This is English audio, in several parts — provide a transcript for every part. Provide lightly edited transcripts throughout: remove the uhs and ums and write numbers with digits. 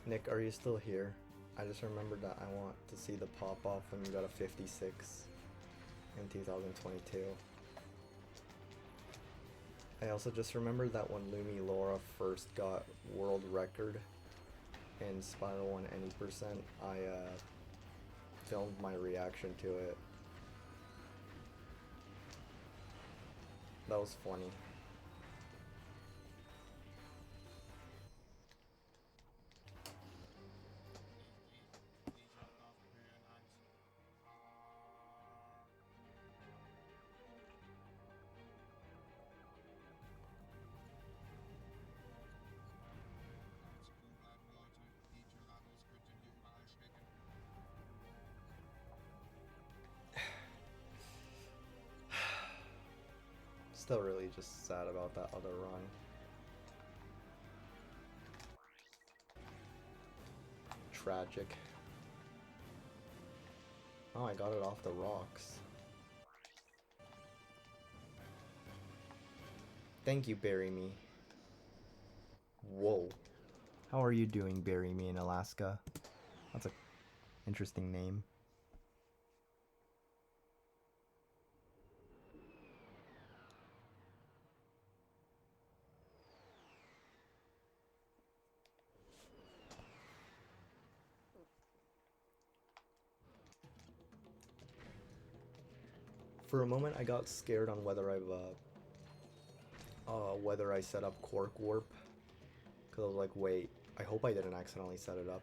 Nick, are you still here? I just remembered that I want to see the pop-off when you got a 56 in 2022. I also just remembered that when Lumi Laura first got world record in Spiral 1 any%, I filmed my reaction to it. That was funny. Still really just sad about that other run. Tragic. Oh, I got it off the rocks. Thank you, Bury Me. Whoa. How are you doing, Bury Me in Alaska? That's a interesting name. For a moment, I got scared on whether whether I set up Cork Warp, because I was like, wait, I hope I didn't accidentally set it up.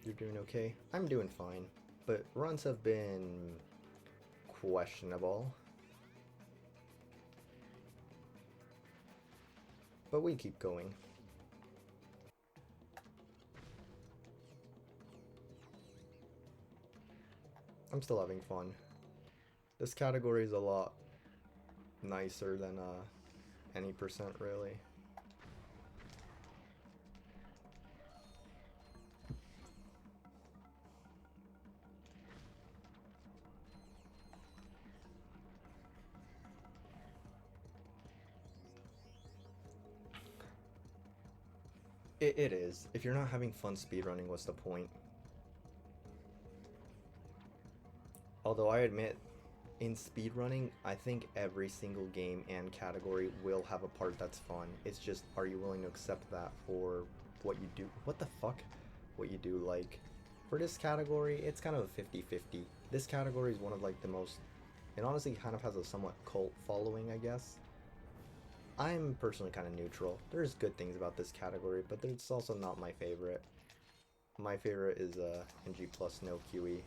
You're doing okay? I'm doing fine, but runs have been questionable. But we keep going. I'm still having fun. This category is a lot nicer than any% really. It is. If you're not having fun speedrunning, what's the point? Although I admit, in speedrunning, I think every single game and category will have a part that's fun. It's just, are you willing to accept that for what you do? What the fuck? What you do, like, for this category, it's kind of a 50-50. This category is one of, like, the most... It honestly kind of has a somewhat cult following, I guess. I'm personally kind of neutral. There's good things about this category, but it's also not my favorite. My favorite is NG plus no QE.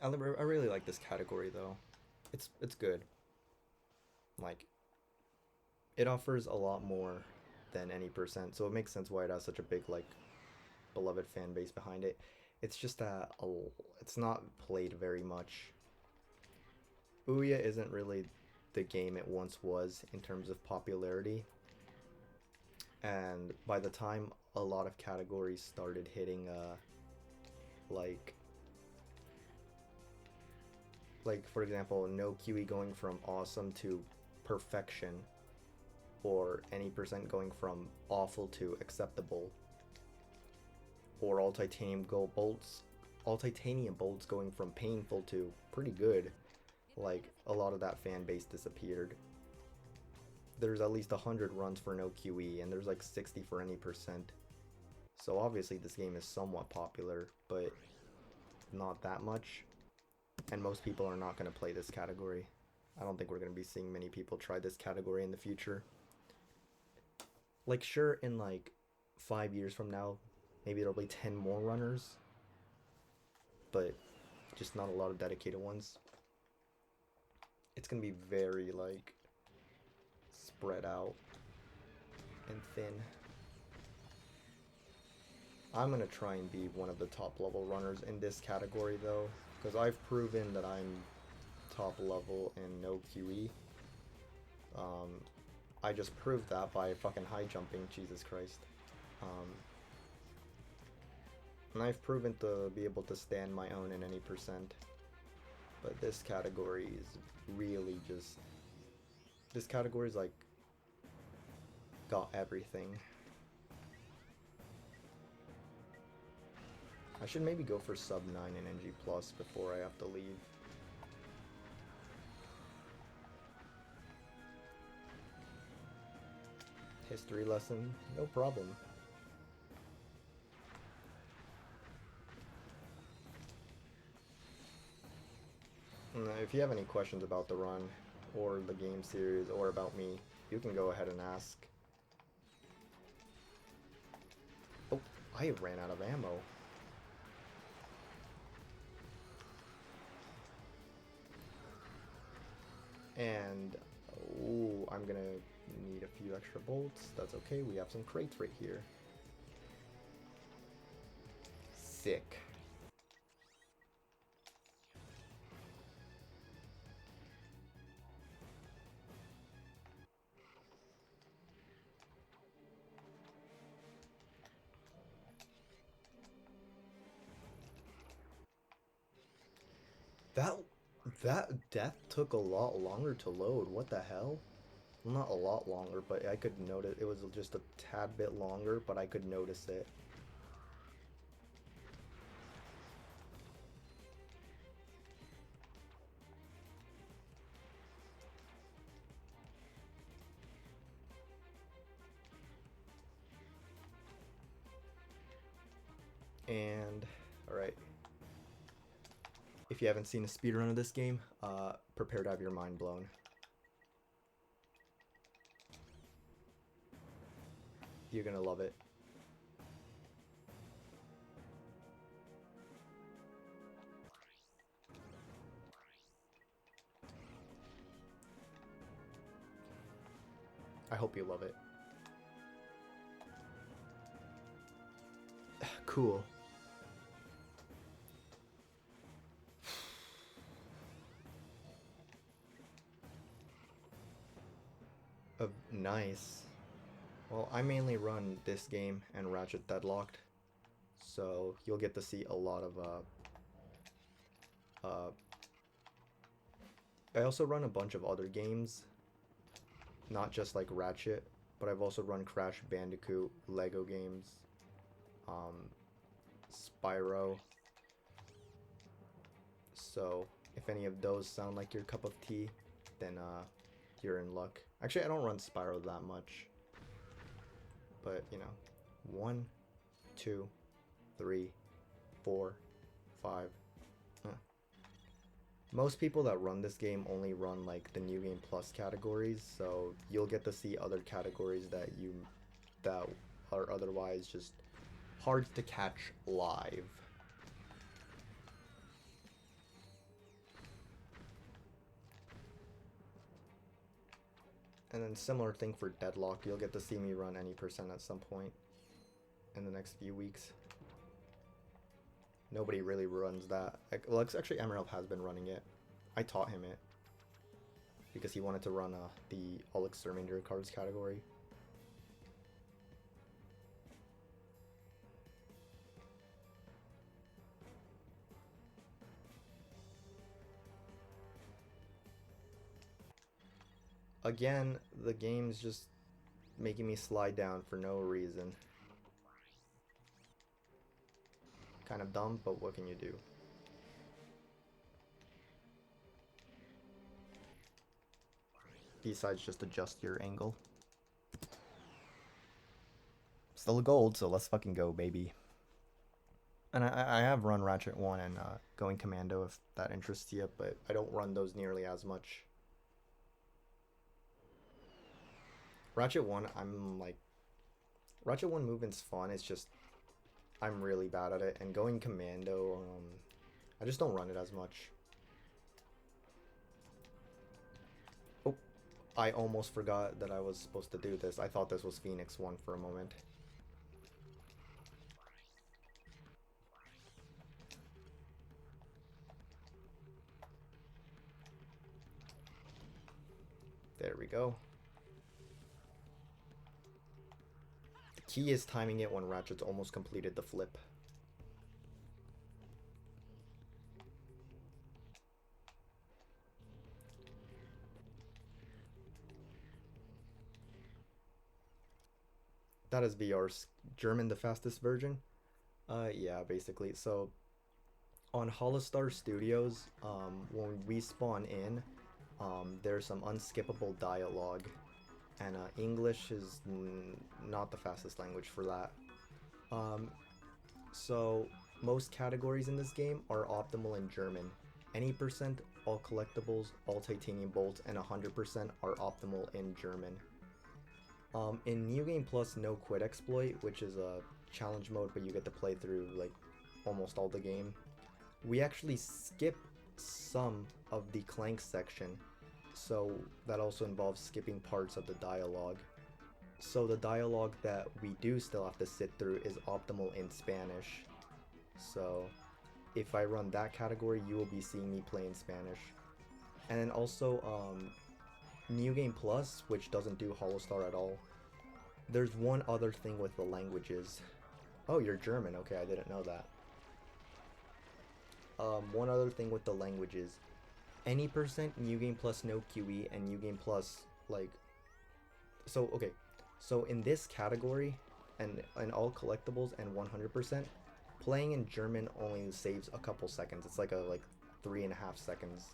I really like this category though. It's good. Like, it offers a lot more than any%, so it makes sense why it has such a big, like, beloved fan base behind it. It's just that it's not played very much. Ouya isn't really the game it once was in terms of popularity, and by the time a lot of categories started hitting like for example, no QE going from awesome to perfection, or any% going from awful to acceptable, or all titanium bolts going from painful to pretty good. Like, a lot of that fan base disappeared. There's at least 100 runs for no QE, and there's like 60 for any%. So obviously this game is somewhat popular, but not that much. And most people are not going to play this category. I don't think we're going to be seeing many people try this category in the future. Like, sure, in like 5 years from now, maybe there'll be 10 more runners, but just not a lot of dedicated ones. It's going to be very, like, spread out and thin. I'm gonna try and be one of the top level runners in this category though, because I've proven that I'm top level in no QE. I just proved that by fucking high jumping, Jesus Christ. And I've proven to be able to stand my own in any percent. But this category is really just... This category's like... got everything. I should maybe go for sub 9 in NG Plus before I have to leave. History lesson, no problem. If you have any questions about the run, or the game series, or about me, you can go ahead and ask. Oh, I ran out of ammo. And, ooh, I'm gonna need a few extra bolts. That's okay, we have some crates right here. Sick. That death took a lot longer to load. What the hell? Well, not a lot longer, but I could notice it was just a tad bit longer, but I could notice it. And alright. If you haven't seen a speedrun of this game, prepare to have your mind blown. You're gonna love it. I hope you love it. Cool. Nice. Well, I mainly run this game and Ratchet Deadlocked, so you'll get to see a lot of I also run a bunch of other games, not just like Ratchet, but I've also run Crash Bandicoot, Lego games, Spyro. So if any of those sound like your cup of tea, then you're in luck. Actually, I don't run Spyro that much, but you know, 1, 2, 3, 4, 5. Most people that run this game only run like the New Game Plus categories, so you'll get to see other categories that are otherwise just hard to catch live. And then similar thing for Deadlock, you'll get to see me run any percent at some point in the next few weeks. Nobody really runs that. Well, actually Emerald has been running it. I taught him it because he wanted to run the All Exterminator cards category. Again, the game's just making me slide down for no reason. Kind of dumb, but what can you do? Besides just adjust your angle. Still a gold, so let's fucking go, baby. And I have run Ratchet 1 and Going Commando if that interests you, but I don't run those nearly as much. Ratchet 1, Ratchet 1 movement's fun, it's just I'm really bad at it, and Going Commando, I just don't run it as much. Oh, I almost forgot that I was supposed to do this. I thought this was Phoenix 1 for a moment. There we go. The key is timing it when Ratchet's almost completed the flip. That is VR's German, the fastest version. Yeah, basically. So on Holostar Studios, when we spawn in, there's some unskippable dialogue, and English is not the fastest language for that. So most categories in this game are optimal in German. Any percent, all collectibles, all titanium bolts, and 100% are optimal in German. In New Game Plus No Quit Exploit, which is a challenge mode, but you get to play through like almost all the game, we actually skip some of the Clank section, so that also involves skipping parts of the dialogue. So the dialogue that we do still have to sit through is optimal in Spanish. So if I run that category, you will be seeing me play in Spanish. And then also New Game Plus, which doesn't do Holostar at all. There's one other thing with the languages. Oh, you're German. Okay, I didn't know that. One other thing with the languages. Any percent, New Game Plus no QE, and New Game Plus, like... So, okay. So in this category, and all collectibles and 100%, playing in German only saves a couple seconds. It's like 3.5 seconds.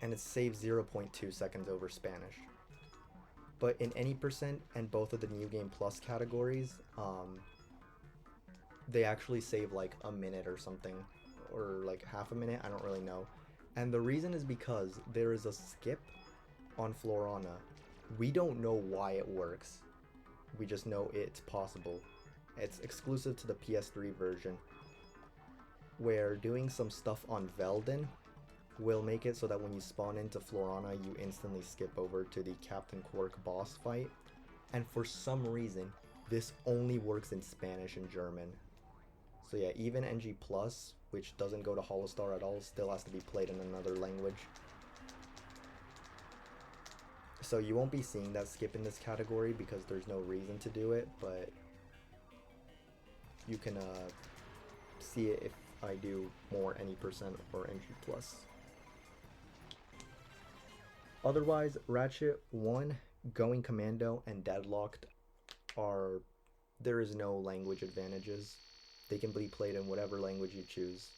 And it saves 0.2 seconds over Spanish. But in any percent and both of the New Game Plus categories, they actually save like a minute or something, or like half a minute, I don't really know. And the reason is because there is a skip on Florana. We don't know why it works. We just know it's possible. It's exclusive to the PS3 version, where doing some stuff on Velden will make it so that when you spawn into Florana, you instantly skip over to the Captain Quark boss fight. And for some reason, this only works in Spanish and German. So yeah, even NG Plus, which doesn't go to Holostar at all, still has to be played in another language. So you won't be seeing that skip in this category because there's no reason to do it, but you can see it if I do more any percent or NG Plus. Otherwise, Ratchet 1, Going Commando, and Deadlocked are... there is no language advantages. They can be played in whatever language you choose.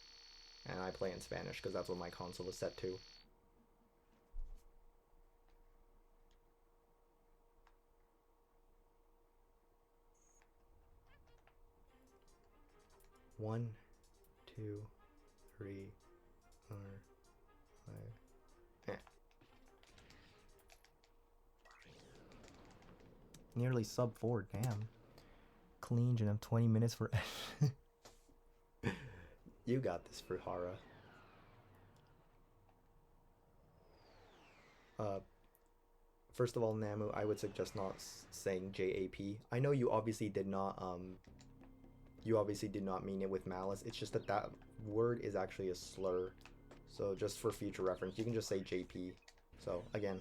And I play in Spanish because that's what my console is set to. One, two, three, 4, 5. Nearly sub 4, damn. Clean and have 20 minutes for... You got this, Fruhara. First of all, Namu, I would suggest not saying JAP. I know you obviously did not, mean it with malice. It's just that that word is actually a slur. So just for future reference, you can just say JP. So, again,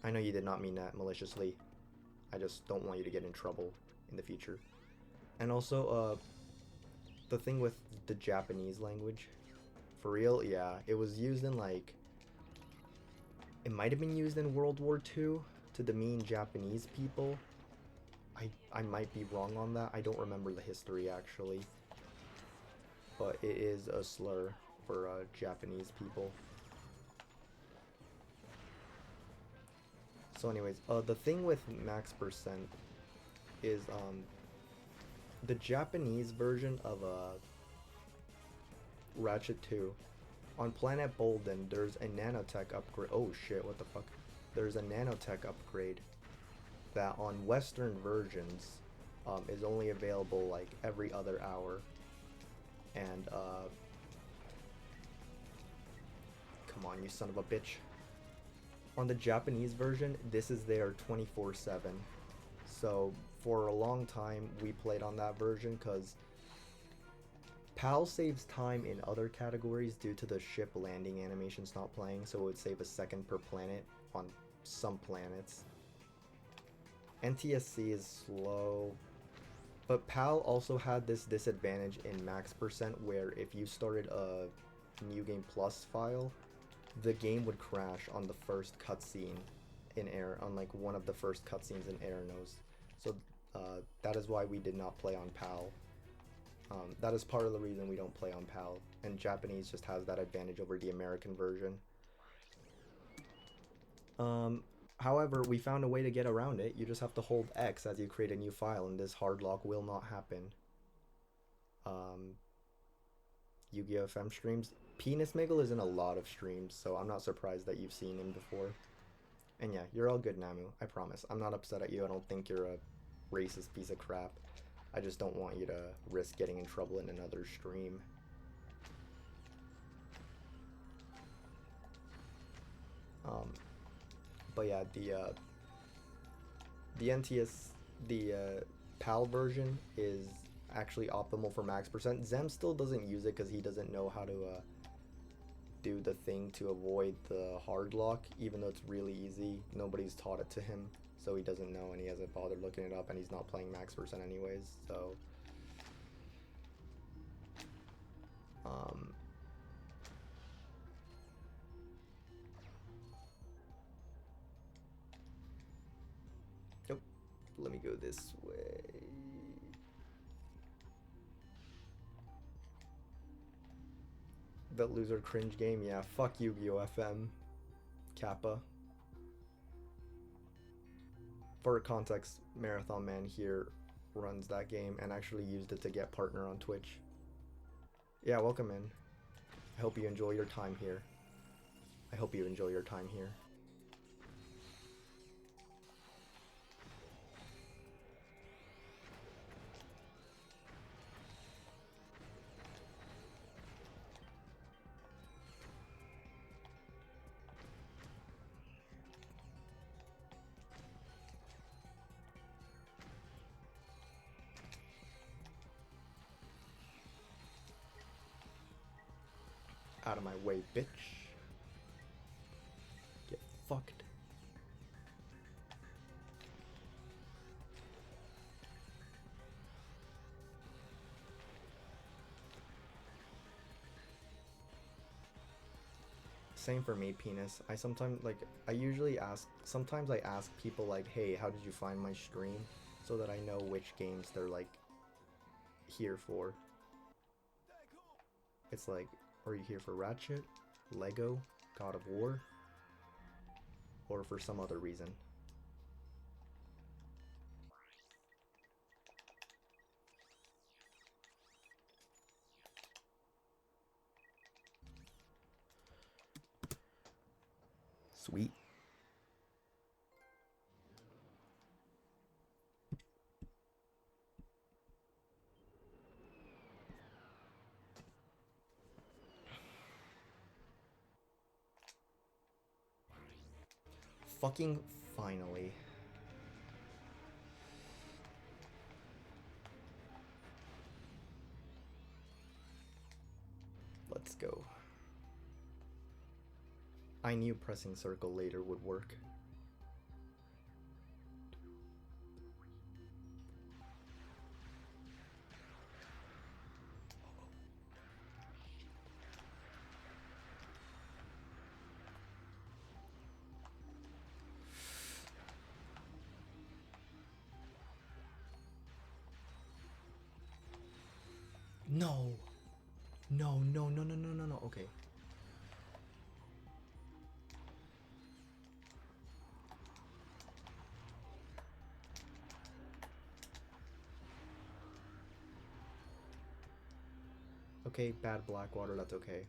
I know you did not mean that maliciously. I just don't want you to get in trouble in the future. And also, the thing with the Japanese language, for real, yeah, it was used in like... It might have been used in World War II to demean Japanese people. I might be wrong on that. I don't remember the history, actually. But it is a slur for Japanese people. So anyways, the thing with max percent is the Japanese version of Ratchet 2. On Planet Bolden, there's a nanotech upgrade. Oh shit, what the fuck? There's a nanotech upgrade that on Western versions is only available like every other hour. And come on, you son of a bitch. On the Japanese version, this is there 24/7. So for a long time, we played on that version because PAL saves time in other categories due to the ship landing animations not playing, so it would save a second per planet. on some planets. NTSC is slow. But PAL also had this disadvantage in max percent where if you started a New Game Plus file, the game would crash on the first cutscene in air, on like one of the first cutscenes in air nose. So that is why we did not play on PAL. That is part of the reason we don't play on PAL, and Japanese just has that advantage over the American version. However, we found a way to get around it. You just have to hold X as you create a new file, and this hard lock will not happen. Yu-Gi-Oh! FM streams. Penis Miggle is in a lot of streams, so I'm not surprised that you've seen him before. And yeah, you're all good, Namu. I promise. I'm not upset at you. I don't think you're a racist piece of crap. I just don't want you to risk getting in trouble in another stream. But yeah, the PAL version is actually optimal for max percent. Zem still doesn't use it because he doesn't know how to do the thing to avoid the hard lock, even though it's really easy. Nobody's taught it to him, so he doesn't know, and he hasn't bothered looking it up, and he's not playing max percent anyways, so nope. Let me go this way. That loser cringe game, yeah, fuck Yu-Gi-Oh! FM, Kappa. For context, Marathon Man here runs that game and actually used it to get partner on Twitch. Yeah, welcome in. I hope you enjoy your time here. I hope you enjoy your time here. Out of my way, bitch. Get fucked. Same for me, Penis. Sometimes I ask people like, hey, how did you find my stream? So that I know which games they're like here for. It's like, are you here for Ratchet, Lego, God of War, or for some other reason? Sweet. Fucking finally. Let's go. I knew pressing circle later would work. No. No, no, no, no, no, no, no. Okay. Okay, bad Blackwater, that's okay.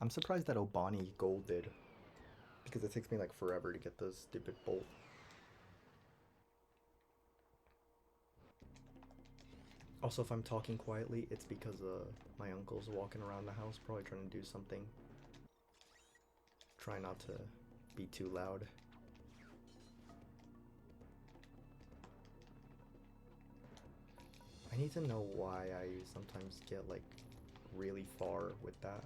I'm surprised that Obani golded, because it takes me like forever to get the stupid bolt. Also, if I'm talking quietly, it's because my uncle's walking around the house, probably trying to do something. Try not to be too loud. I need to know why I sometimes get like really far with that.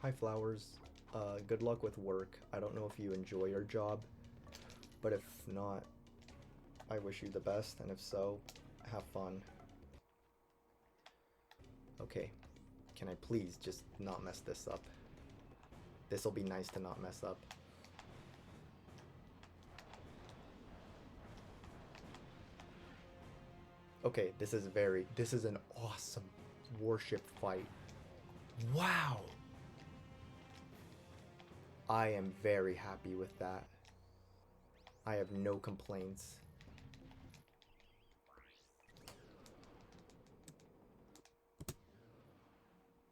Hi Flowers, good luck with work. I don't know if you enjoy your job, but if not, I wish you the best, and if so, have fun. Okay, can I please just not mess this up? This'll be nice to not mess up. Okay, this is an awesome warship fight. Wow! I am very happy with that. I have no complaints.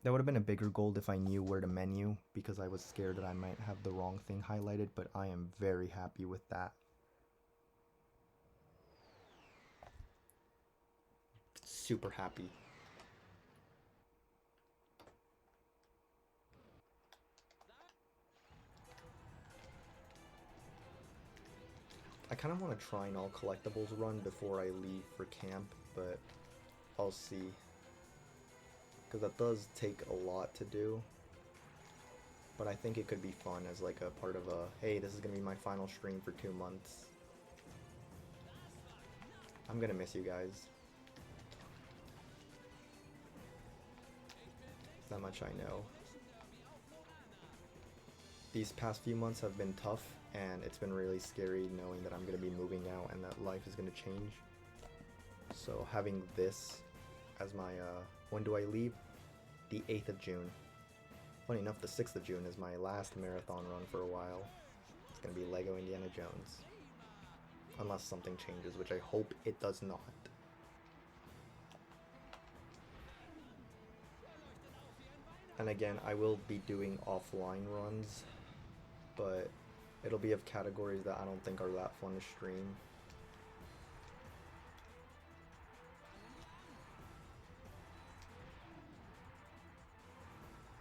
That would have been a bigger goal if I knew where to menu, because I was scared that I might have the wrong thing highlighted, but I am very happy with that. Super happy. I kind of want to try an all collectibles run before I leave for camp, but I'll see. Because that does take a lot to do. But I think it could be fun as like a part of a, hey, this is going to be my final stream for 2 months. I'm going to miss you guys. That much I know. These past few months have been tough, and it's been really scary knowing that I'm going to be moving out and that life is going to change. So having this as my, when do I leave? The 8th of June. Funny enough, the 6th of June is my last marathon run for a while. It's going to be Lego Indiana Jones. Unless something changes, which I hope it does not. And again, I will be doing offline runs, but it'll be of categories that I don't think are that fun to stream.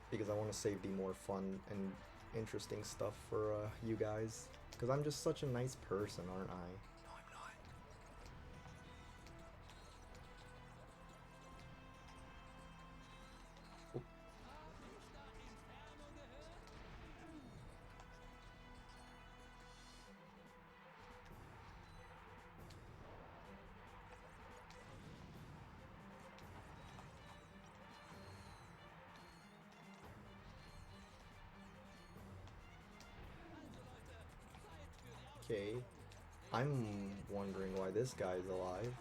Because I want to save the more fun and interesting stuff for you guys. Because I'm just such a nice person, aren't I? No, I'm not. Oh. Okay, I'm wondering why this guy's alive.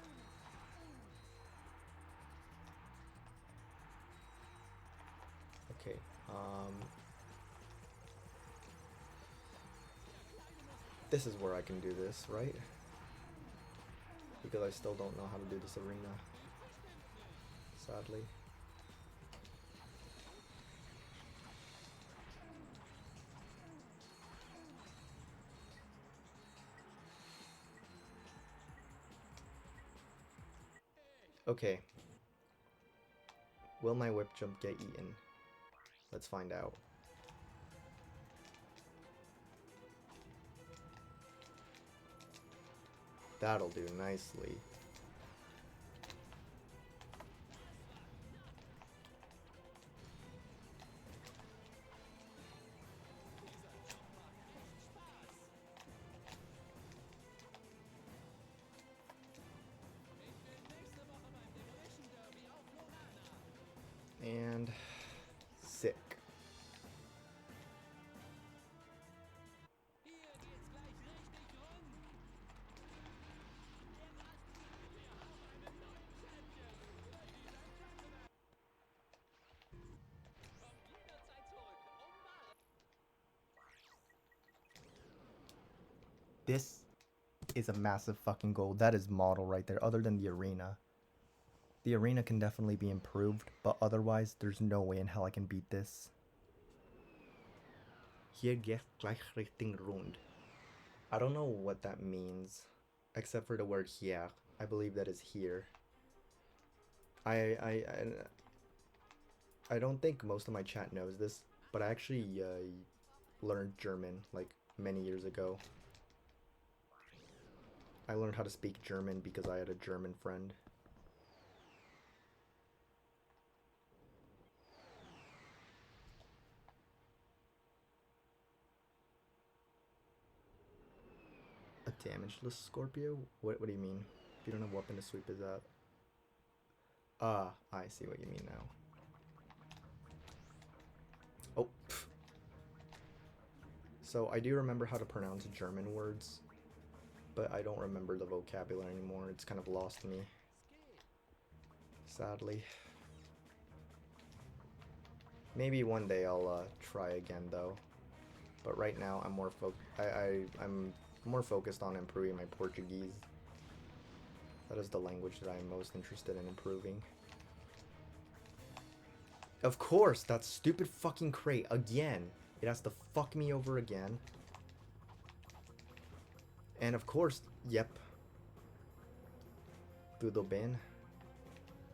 Okay, this is where I can do this, right? Because I still don't know how to do this arena, sadly. Okay. Will my whip jump get eaten? Let's find out. That'll do nicely. And sick. This is a massive fucking goal. That is model right there, other than the arena. The arena can definitely be improved, but otherwise, there's no way in hell I can beat this. Hier geht gleich Richtung rund. I don't know what that means, except for the word hier. I believe that is here. I I I don't think most of my chat knows this, but I actually learned German like many years ago. I learned how to speak German because I had a German friend. A damageless Scorpio? What do you mean? If you don't have weapon to sweep, is that? Ah, I see what you mean now. Oh. Pff. So I do remember how to pronounce German words, but I don't remember the vocabulary anymore. It's kind of lost me. Sadly. Maybe one day I'll try again though. But right now I'm more I'm more focused on improving my Portuguese. That is the language that I'm most interested in improving. Of course, that stupid fucking crate again. It has to fuck me over again. And of course, yep. Tudo bem?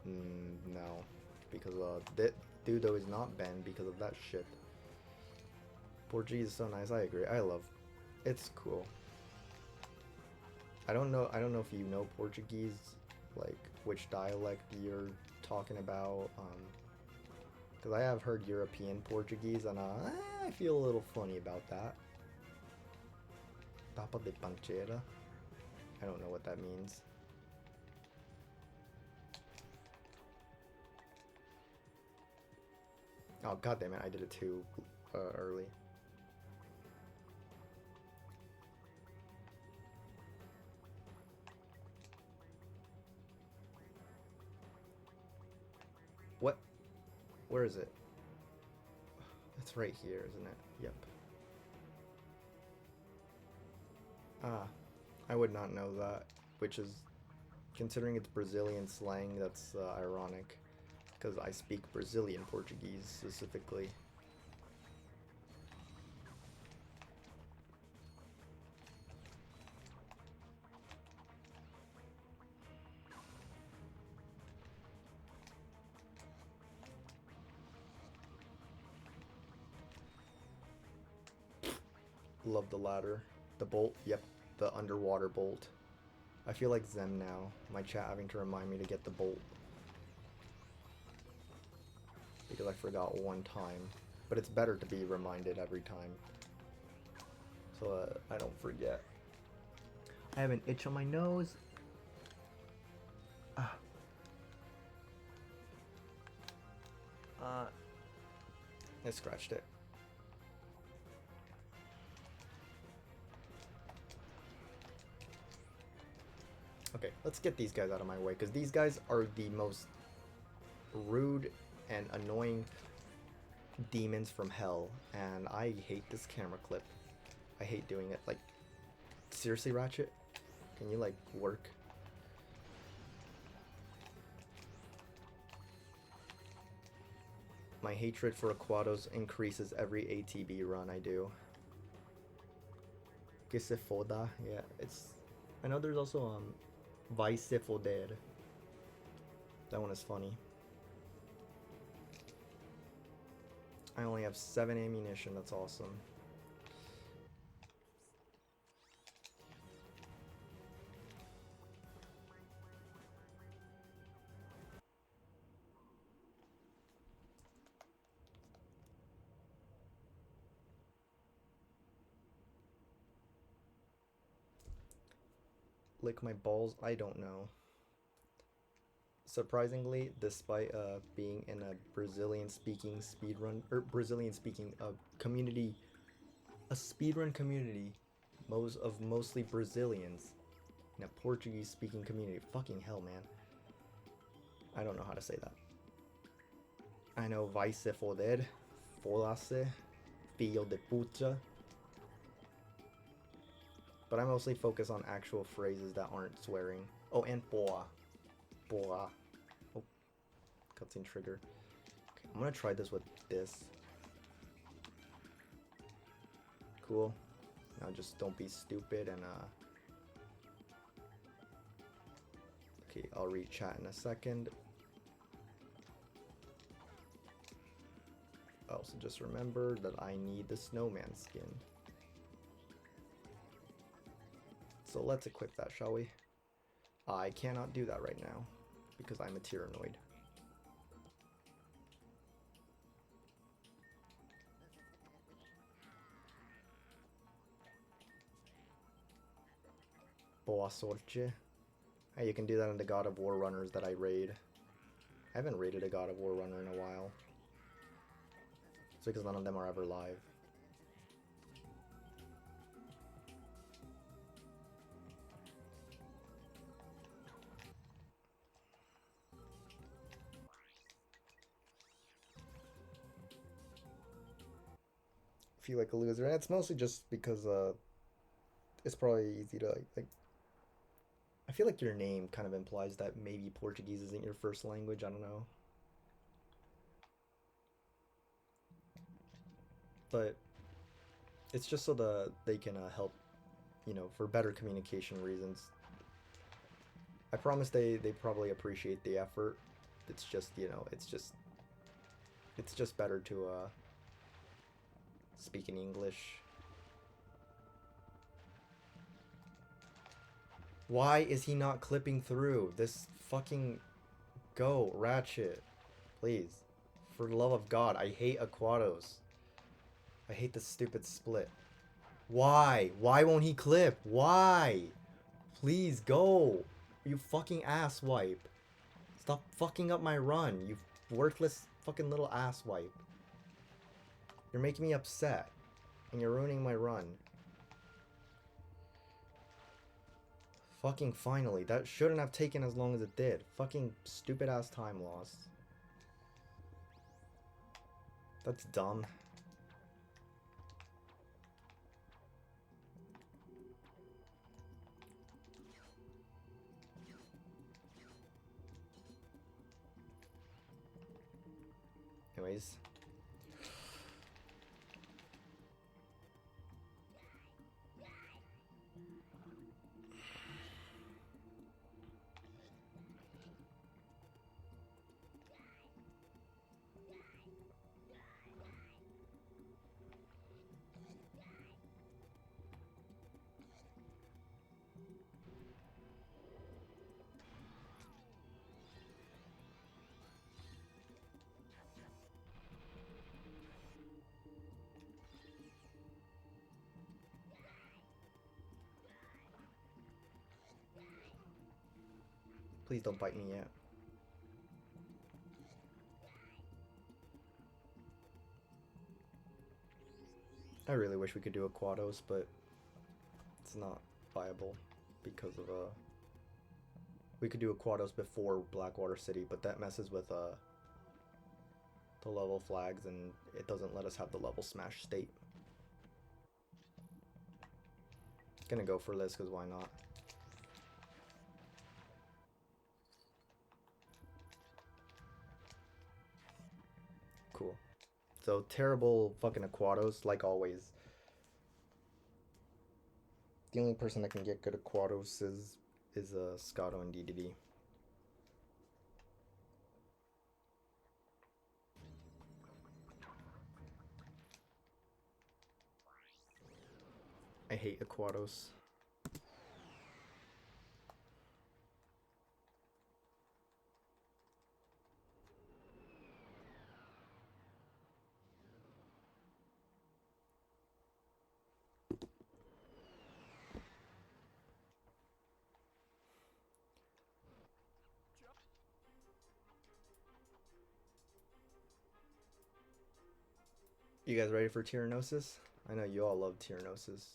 No. Because that Dudo is not banned because of that shit. Portuguese is so nice, I agree. I love it's cool. I don't know if you know Portuguese, like which dialect you're talking about, because I have heard European Portuguese and I feel a little funny about that. Tapa de pancheira? I don't know what that means. Oh god damn it, I did it too early. What? Where is it? It's right here, isn't it? Yep. Ah, I would not know that, which is, considering it's Brazilian slang, that's ironic, because I speak Brazilian Portuguese specifically. Love the ladder. The bolt, yep, the underwater bolt. I feel like Zen now, my chat having to remind me to get the bolt. Because I forgot one time. But it's better to be reminded every time. So I don't forget. I have an itch on my nose. Ah. I scratched it. Okay, let's get these guys out of my way, because these guys are the most rude and annoying demons from hell, and I hate this camera clip. I hate doing it. Like, seriously, Ratchet? Can you, like, work? My hatred for Aquados increases every ATB run I do. Que se foda. Yeah, it's... I know there's also, Vai se foder. That one is funny. I only have 7 ammunition, that's awesome. Lick my balls? I don't know. Surprisingly, despite being in a Brazilian-speaking speedrun, or Brazilian-speaking community, a speedrun community, mostly Brazilians, in a Portuguese-speaking community. Fucking hell, man. I don't know how to say that. I know vai se foder, foda-se, filho de puta. But I mostly focus on actual phrases that aren't swearing. Oh, and boa. Boa. Oh, cutscene trigger. Okay, I'm gonna try this with this. Cool. Now just don't be stupid and okay, I'll read chat in a second. Also just remember that I need the snowman skin. So let's equip that, shall we? I cannot do that right now because I'm a Tyrannoid. Boa sorte. Hey, you can do that in the God of War runners that I raid. I haven't raided a God of War runner in a while. It's because none of them are ever live. Feel like a loser, and it's mostly just because it's probably easy to like I feel like your name kind of implies that maybe Portuguese isn't your first language. I don't know. But it's just so they can help, you know, for better communication reasons. I promise they probably appreciate the effort. It's just, you know, it's just better to speak in English. Why is he not clipping through? This fucking go, Ratchet. Please. For the love of God, I hate Aquados. I hate this stupid split. Why? Why won't he clip? Why? Please go. You fucking asswipe. Stop fucking up my run, you worthless fucking little asswipe. You're making me upset. And you're ruining my run. Fucking finally. That shouldn't have taken as long as it did. Fucking stupid ass time loss. That's dumb. Anyways. Please don't bite me yet. I really wish we could do Aquados, but it's not viable because of we could do Aquados before Blackwater City, but that messes with the level flags and it doesn't let us have the level smash state. Gonna go for this because why not? Cool. So terrible fucking Aquados, like always. The only person that can get good Aquados is Scotto and DDD. I hate Aquados. You guys ready for Tyrannosis? I know you all love Tyrannosis.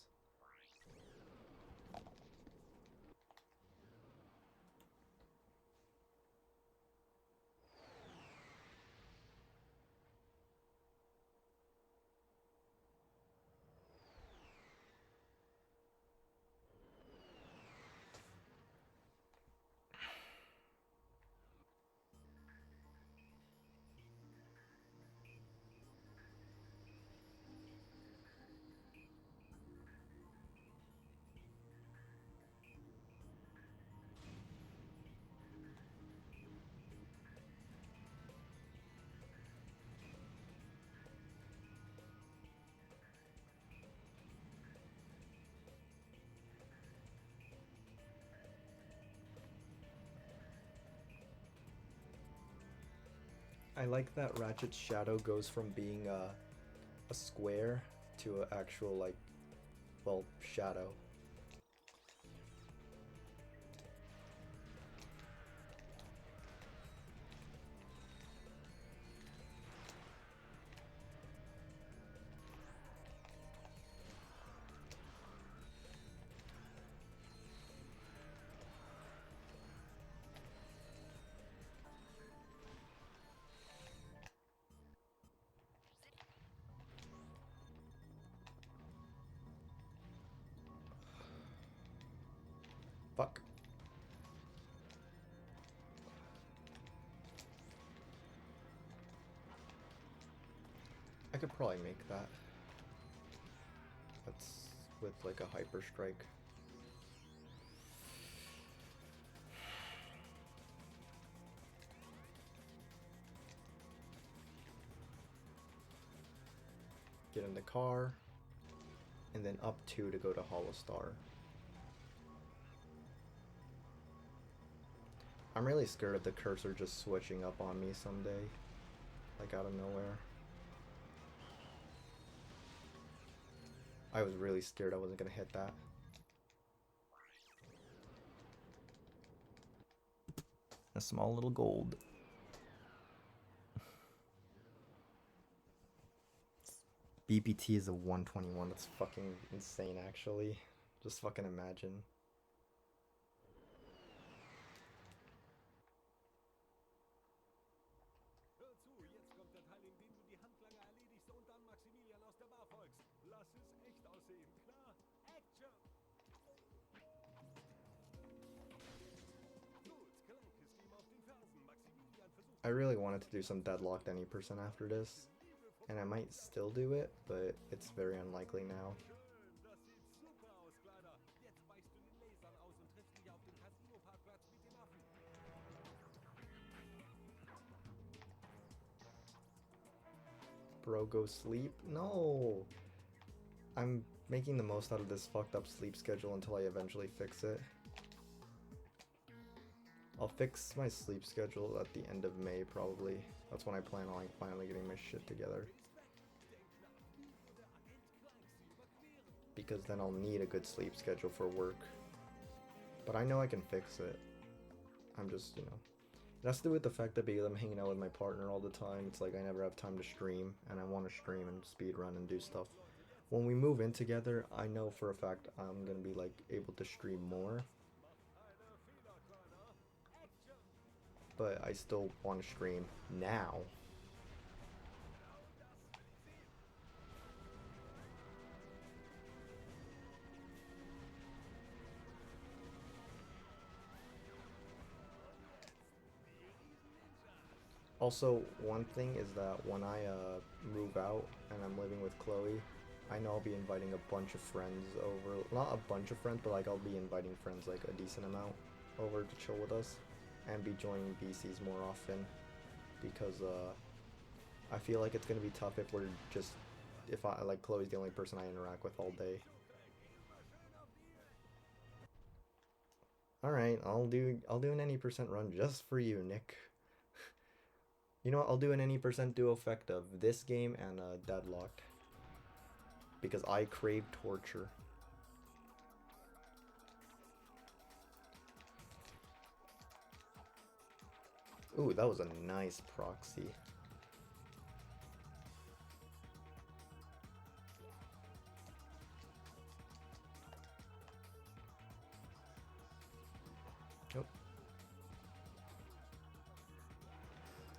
I like that Ratchet's shadow goes from being a square to an actual, like, well, shadow. Fuck. I could probably make that. That's with like a hyper strike. Get in the car, and then up 2 to go to Hollow Star. I'm really scared of the cursor just switching up on me someday, like out of nowhere. I was really scared I wasn't gonna hit that. A small little gold. BPT is a 121. That's fucking insane, actually. Just fucking imagine. I really wanted to do some deadlocked any percent after this, and I might still do it, but it's very unlikely now. Bro, go sleep? No! I'm making the most out of this fucked up sleep schedule until I eventually fix it. I'll fix my sleep schedule at the end of May, probably. That's when I plan on finally getting my shit together. Because then I'll need a good sleep schedule for work. But I know I can fix it. I'm just, you know... It has to do with the fact that because I'm hanging out with my partner all the time, it's like I never have time to stream, and I want to stream and speedrun and do stuff. When we move in together, I know for a fact I'm gonna be like able to stream more. But I still want to stream now. Also, one thing is that when I move out and I'm living with Chloe, I know I'll be inviting a bunch of friends over. Not a bunch of friends, but like I'll be inviting friends like a decent amount over to chill with us and be joining BCs more often, because I feel like it's gonna be tough if we're just, if I like Chloe's the only person I interact with all day. All right, I'll do an any percent run just for you, Nick. You know what, I'll do an any percent duo effect of this game and Deadlocked, because I crave torture. Ooh, that was a nice proxy. Nope.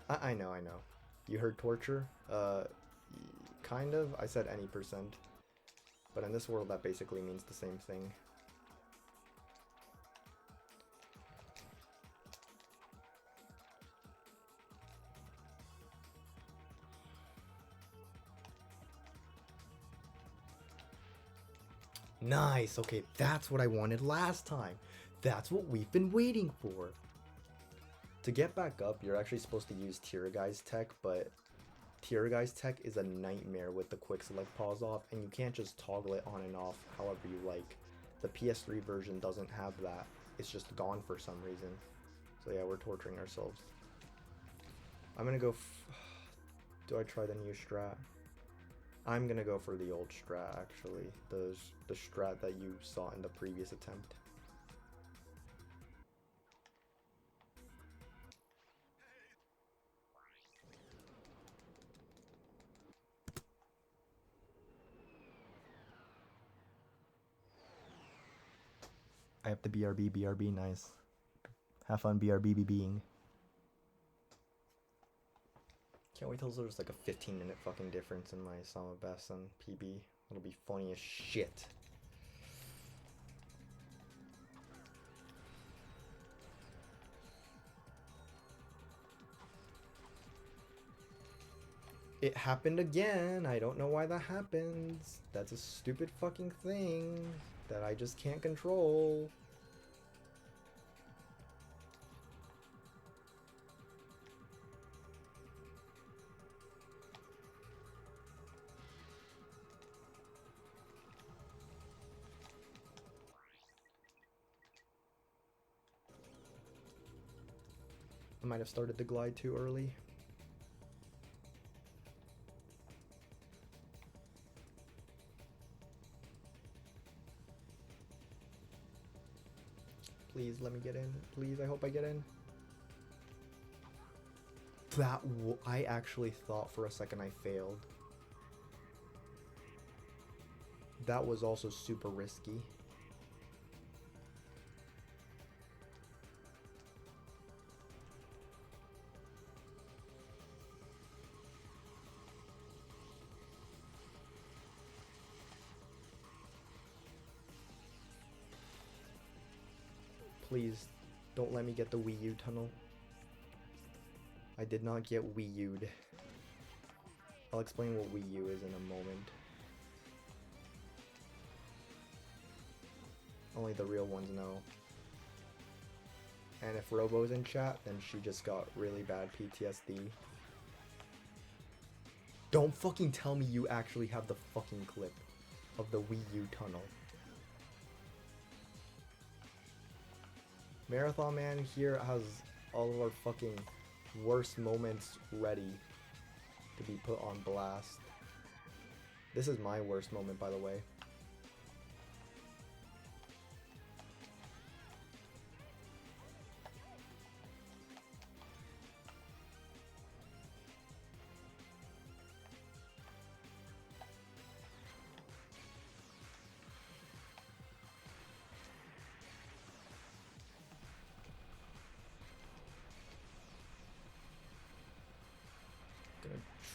I know. You heard torture? Kind of. I said any percent. But in this world, that basically means the same thing. Nice! Okay, that's what I wanted last time. That's what we've been waiting for. To get back up, you're actually supposed to use Tierguy's tech, but Tierguy's tech is a nightmare with the quick select pause off, and you can't just toggle it on and off however you like. The PS3 version doesn't have that. It's just gone for some reason. So yeah, we're torturing ourselves. I'm gonna go. Do I try the new strat? I'm gonna go for the old strat actually. The strat that you saw in the previous attempt. I have to BRB, nice. Have fun BRB. Can't wait till there's like a 15-minute fucking difference in my Sama Best and PB. It'll be funny as shit. It happened again. I don't know why that happens. That's a stupid fucking thing that I just can't control. I might have started the glide too early. Please let me get in. Please, I hope I get in. I actually thought for a second I failed. That was also super risky. Please, don't let me get the Wii U tunnel. I did not get Wii U'd. I'll explain what Wii U is in a moment. Only the real ones know. And if Robo's in chat, then she just got really bad PTSD. Don't fucking tell me you actually have the fucking clip of the Wii U tunnel. Marathon Man here has all of our fucking worst moments ready to be put on blast. This is my worst moment, by the way.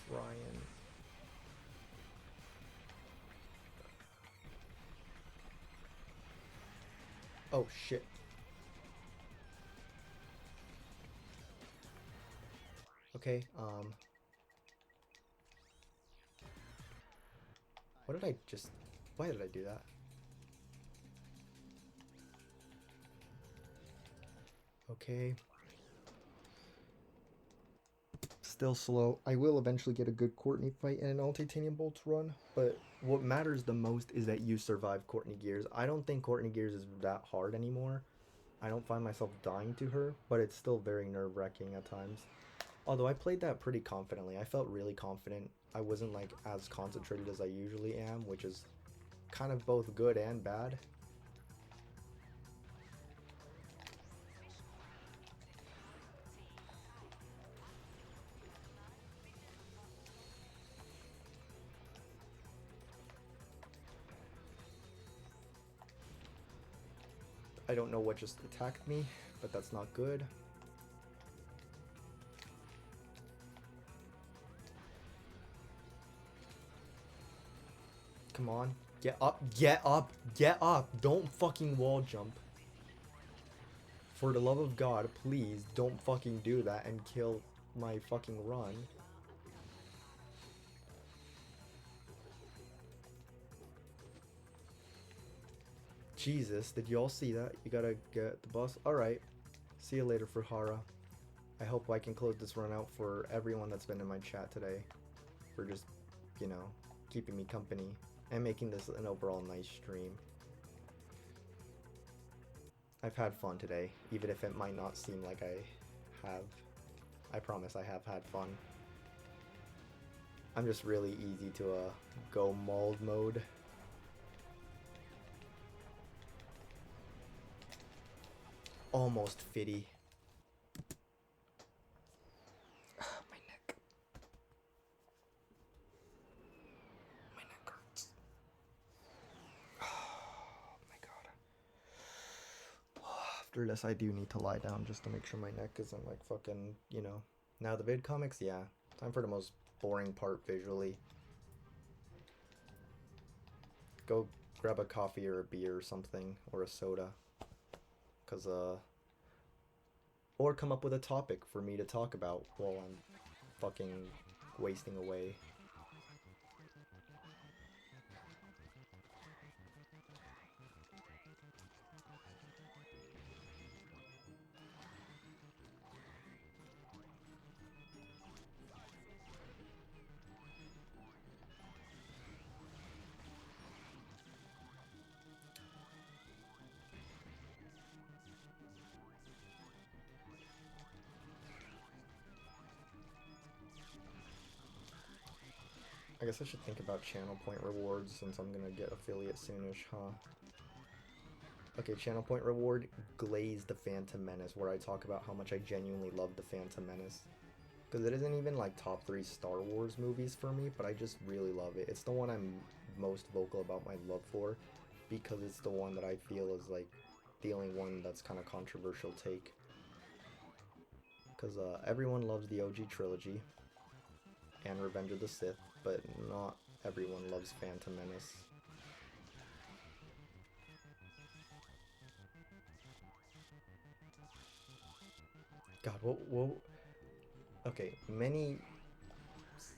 Try and oh shit. Okay, what did I just, why did I do that? Okay. Still slow. I will eventually get a good Courtney fight and an all titanium bolts run, but what matters the most is that you survive Courtney Gears. I don't think Courtney Gears is that hard anymore. I don't find myself dying to her, but it's still very nerve-wracking at times. Although I played that pretty confidently. I felt really confident. I wasn't like as concentrated as I usually am, which is kind of both good and bad. I don't know what just attacked me, but that's not good. Come on. Get up, get up, get up. Don't fucking wall jump. For the love of God, please don't fucking do that and kill my fucking run. Jesus, did y'all see that? You gotta get the bus. Alright. See you later for Hara. I hope I can close this run out for everyone that's been in my chat today. For just, you know, keeping me company. And making this an overall nice stream. I've had fun today, even if it might not seem like I have. I promise I have had fun. I'm just really easy to go mauled mode. Almost fitty. My neck. My neck hurts. Oh my god. After this I do need to lie down just to make sure my neck isn't like fucking, you know. Now the vid comics, yeah. Time for the most boring part visually. Go grab a coffee or a beer or something, or a soda. Cause or come up with a topic for me to talk about while I'm fucking wasting away. I guess I should think about channel point rewards since I'm gonna get affiliate soonish, huh? Okay, channel point reward, Glaze the Phantom Menace, where I talk about how much I genuinely love the Phantom Menace. Because it isn't even like top 3 Star Wars movies for me, but I just really love it. It's the one I'm most vocal about my love for, because it's the one that I feel is like the only one that's kind of controversial take. Because everyone loves the OG trilogy and Revenge of the Sith, but not everyone loves Phantom Menace. God, what? Okay, many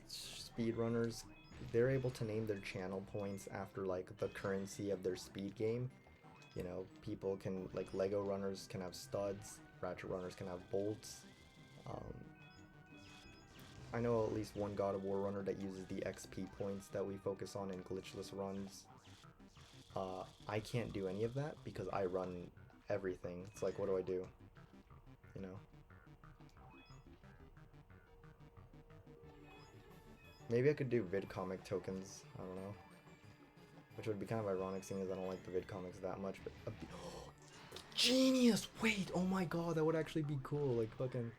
speedrunners, they're able to name their channel points after like the currency of their speed game. You know, people can, like Lego runners can have studs, Ratchet runners can have bolts. I know at least one God of War runner that uses the XP points that we focus on in glitchless runs. I can't do any of that because I run everything. It's like, what do I do? You know? Maybe I could do vidcomic tokens, I don't know. Which would be kind of ironic seeing as I don't like the vidcomics that much, but... Genius! Wait, oh my god, that would actually be cool, like fucking...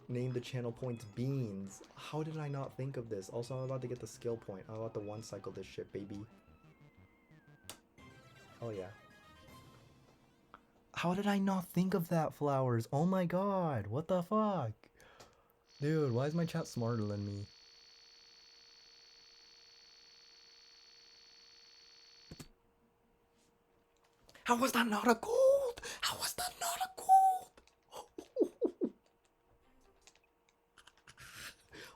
Name the channel points Beans. How did I not think of this? Also, I'm about to get the skill point. I'm about to one-cycle this shit, baby. Oh yeah. How did I not think of that, Flowers? Oh my god, what the fuck? Dude, why is my chat smarter than me? How was that not a gold? How was that not a gold?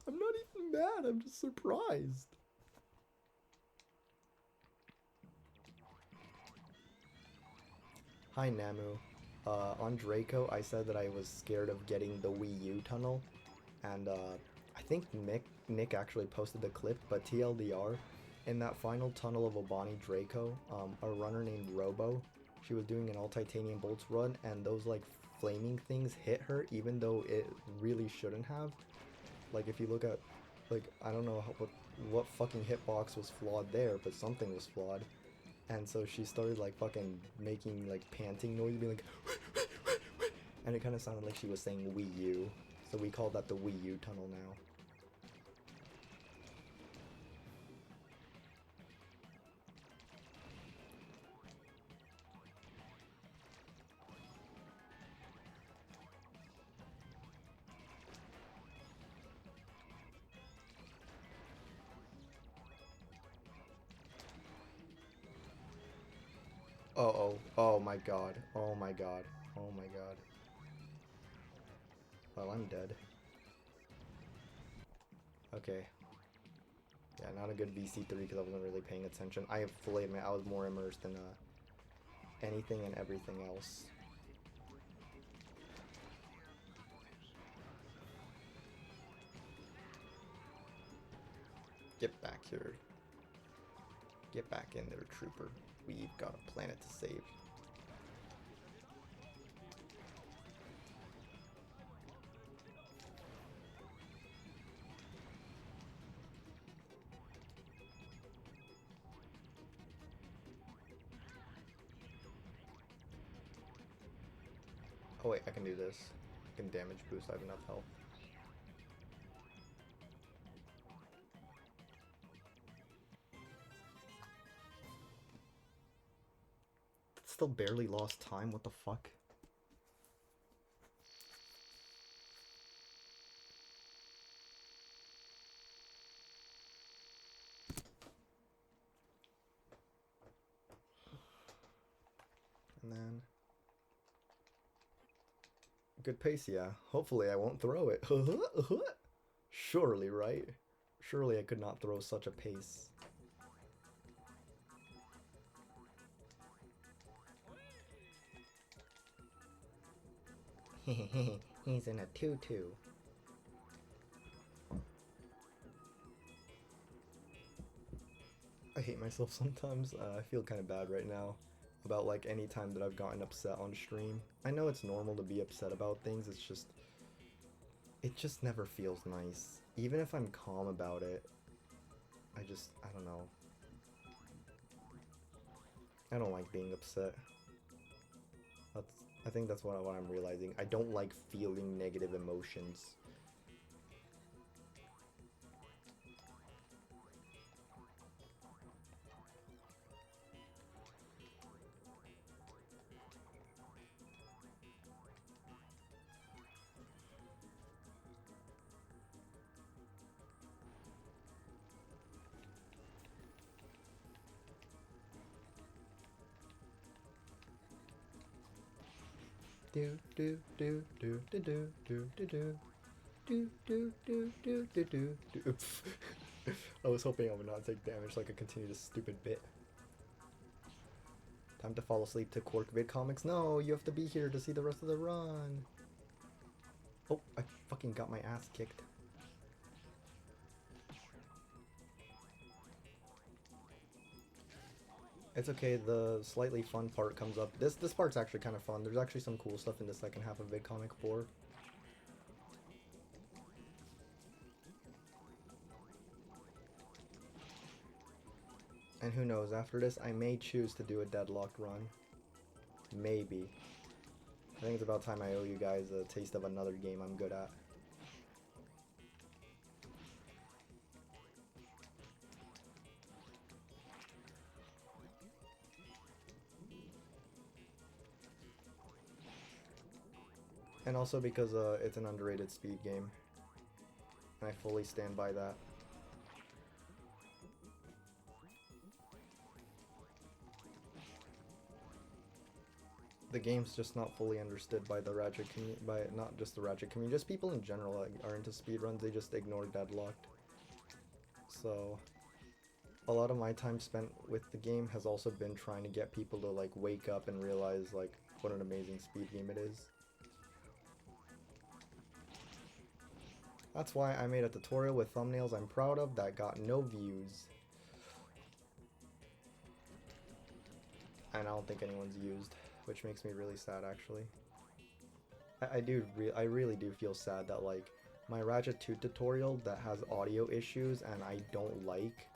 I'm not even mad, I'm just surprised. Hi Namu. On Draco, I said that I was scared of getting the Wii U tunnel, and I think Nick actually posted the clip, but TLDR, in that final tunnel of Obani Draco, a runner named Robo, she was doing an all titanium bolts run, and those like flaming things hit her, even though it really shouldn't have. Like if you look at, like, I don't know what fucking hitbox was flawed there, but something was flawed. And so she started like fucking making like panting noise, being like, and it kind of sounded like she was saying Wii U. So we call that the Wii U tunnel now. Oh my god, oh my god, oh my god. Well, I'm dead. Okay. Yeah, not a good VC3 because I wasn't really paying attention. I fully admit I was more immersed in anything and everything else. Get back here. Get back in there, trooper. We've got a planet to save. Oh wait, I can do this. I can damage boost, I have enough health. Still barely lost time, what the fuck? And then... Good pace, yeah. Hopefully I won't throw it. Surely, right? Surely I could not throw such a pace. He's in a tutu. I hate myself sometimes. I feel kind of bad right now about like any time that I've gotten upset on stream. I know it's normal to be upset about things, it's just... It just never feels nice. Even if I'm calm about it, I don't know. I don't like being upset. I think that's what I'm realizing. I don't like feeling negative emotions. Do do do do do do do do do do do do do do do do. Oops. I was hoping I would not take damage so I could continue this stupid bit. Time to fall asleep to Quark vid comics. No, you have to be here to see the rest of the run. Oh, I fucking got my ass kicked. It's okay, the slightly fun part comes up. This part's actually kind of fun. There's actually some cool stuff in the second half of VidComic 4. And who knows, after this I may choose to do a deadlocked run. Maybe. I think it's about time I owe you guys a taste of another game I'm good at. And also because it's an underrated speed game. And I fully stand by that. The game's just not fully understood by the Ratchet community, by not just the Ratchet community, just people in general are into speedruns, they just ignore deadlocked. So, a lot of my time spent with the game has also been trying to get people to like wake up and realize like what an amazing speed game it is. That's why I made a tutorial with thumbnails I'm proud of that got no views. And I don't think anyone's used, which makes me really sad actually. I really do feel sad that like my Ratchet 2 tutorial that has audio issues and I don't like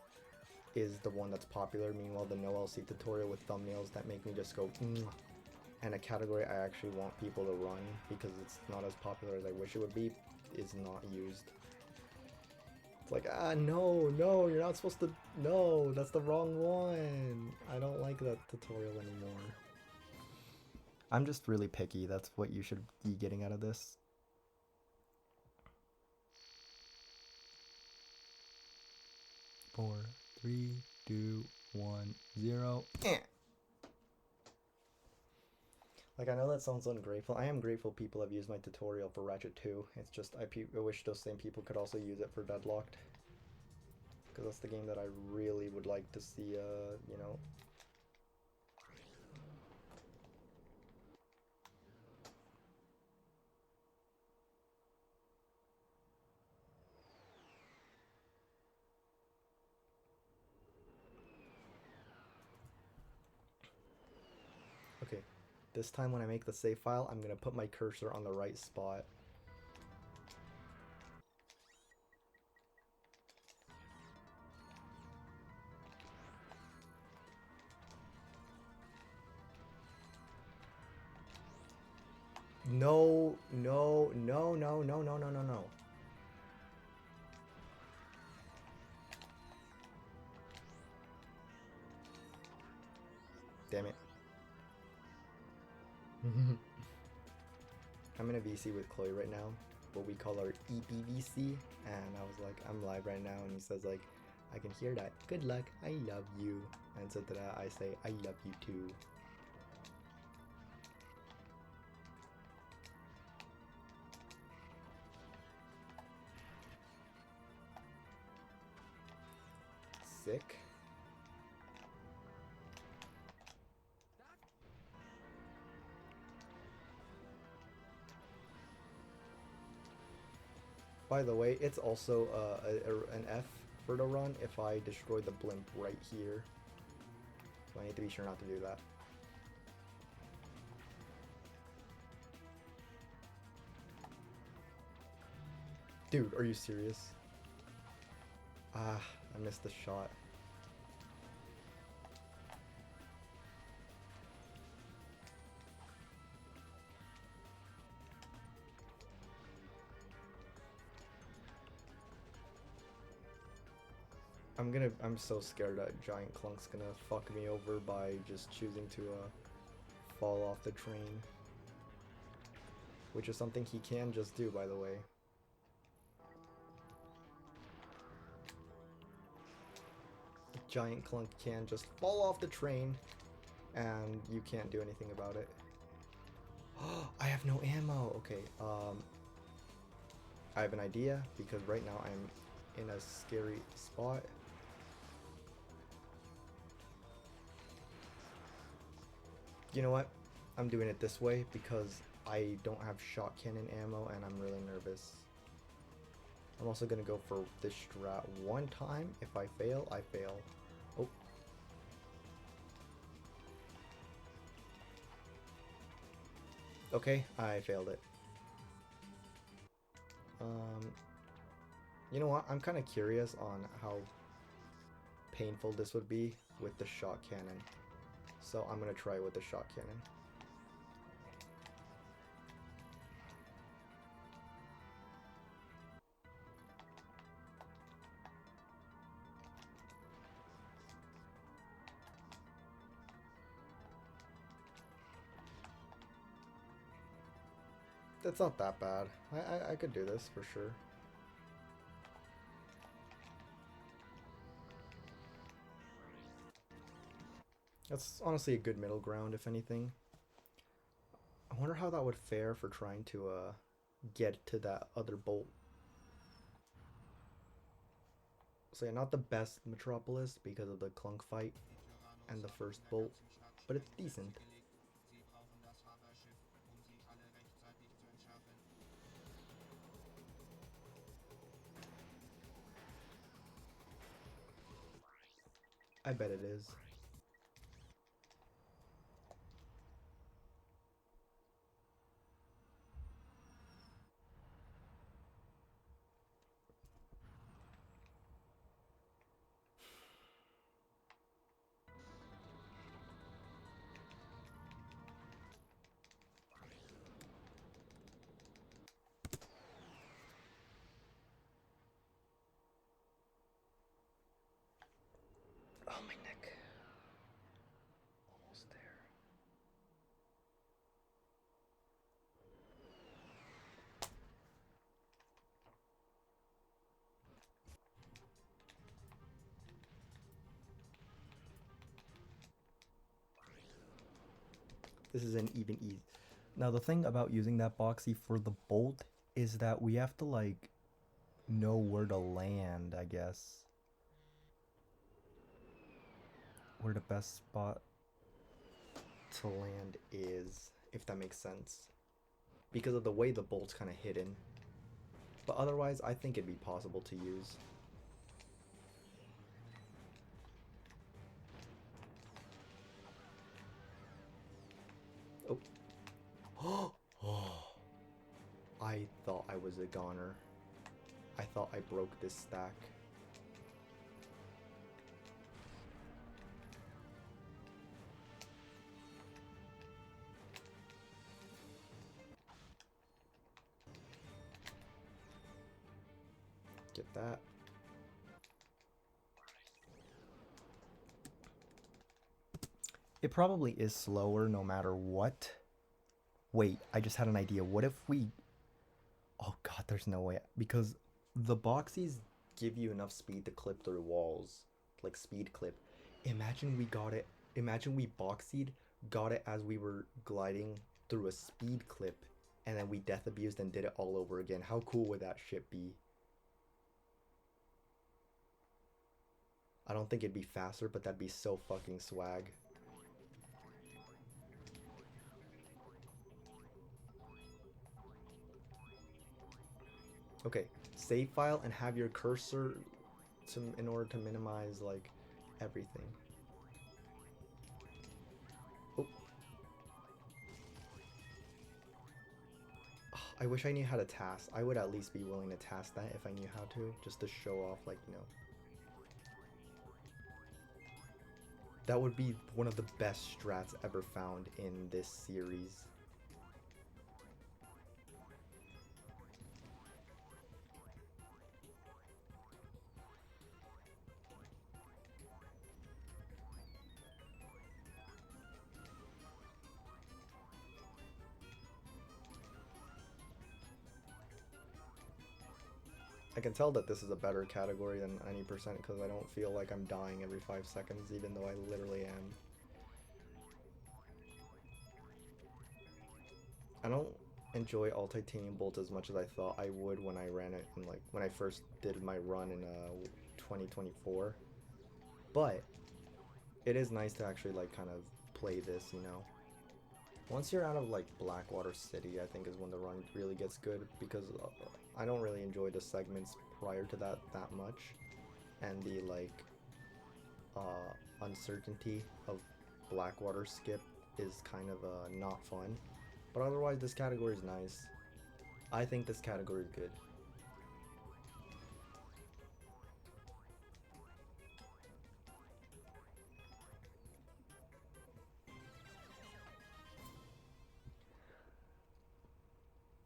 is the one that's popular. Meanwhile, the no LC tutorial with thumbnails that make me just go and a category I actually want people to run because it's not as popular as I wish it would be is not used. It's like, no, you're not supposed to, no, that's the wrong one. I don't like that tutorial anymore. I'm just really picky, that's what you should be getting out of this. Four, 3, 2, 1, 0. Like, I know that sounds ungrateful. I am grateful people have used my tutorial for Ratchet 2. It's just, I wish those same people could also use it for Deadlocked. Because that's the game that I really would like to see, you know. Okay, this time when I make the save file, I'm going to put my cursor on the right spot. No, no, no, no, no, no, no, no, no. Damn it. I'm in a VC with Chloe right now, what we call our EPVC, and I was like, I'm live right now, and he says like, I can hear that. Good luck, I love you. And so to that I say, I love you too. Sick. By the way, it's also an F for the run if I destroy the blimp right here. So I need to be sure not to do that. Dude, are you serious? Ah, I missed the shot. I'm so scared that Giant Clunk's gonna fuck me over by just choosing to fall off the train. Which is something he can just do, by the way. Giant Clunk can just fall off the train and you can't do anything about it. I have no ammo. Okay, I have an idea because right now I'm in a scary spot. You know what? I'm doing it this way because I don't have shot cannon ammo and I'm really nervous. I'm also gonna go for this strat one time. If I fail, I fail. Oh. Okay, I failed it. You know what? I'm kind of curious on how painful this would be with the shot cannon. So I'm gonna try with the shot cannon. That's not that bad. I could do this for sure. That's honestly a good middle ground, if anything. I wonder how that would fare for trying to get to that other bolt. So yeah, not the best Metropolis because of the Clunk fight and the first bolt, but it's decent. I bet it is. Oh, my neck. Almost there. This is an even easy. Now the thing about using that boxy for the bolt is that we have to like know where to land, I guess. Where the best spot to land is, if that makes sense. Because of the way the bolt's kind of hidden. But otherwise, I think it'd be possible to use. Oh. Oh. I thought I was a goner. I thought I broke this stack. Get that. It probably is slower no matter what. Wait, I just had an idea. What if we... Oh god, there's no way. Because the boxies give you enough speed to clip through walls. Like speed clip. Imagine we got it. Imagine we boxied, got it as we were gliding through a speed clip, and then we death abused and did it all over again. How cool would that shit be? I don't think it'd be faster, but that'd be so fucking swag. Okay, save file and have your cursor in order to minimize like everything. Oh. I wish I knew how to task. I would at least be willing to task that if I knew how to, just to show off, like, you know. That would be one of the best strats ever found in this series. I can tell that this is a better category than any percent because I don't feel like I'm dying every 5 seconds, even though I literally am. I don't enjoy all titanium bolts as much as I thought I would when I ran it and like when I first did my run in 2024. But it is nice to actually like kind of play this, you know. Once you're out of like Blackwater City, I think is when the run really gets good because I don't really enjoy the segments prior to that much, and the like uncertainty of Blackwater skip is kind of not fun. But otherwise, this category is nice. I think this category is good.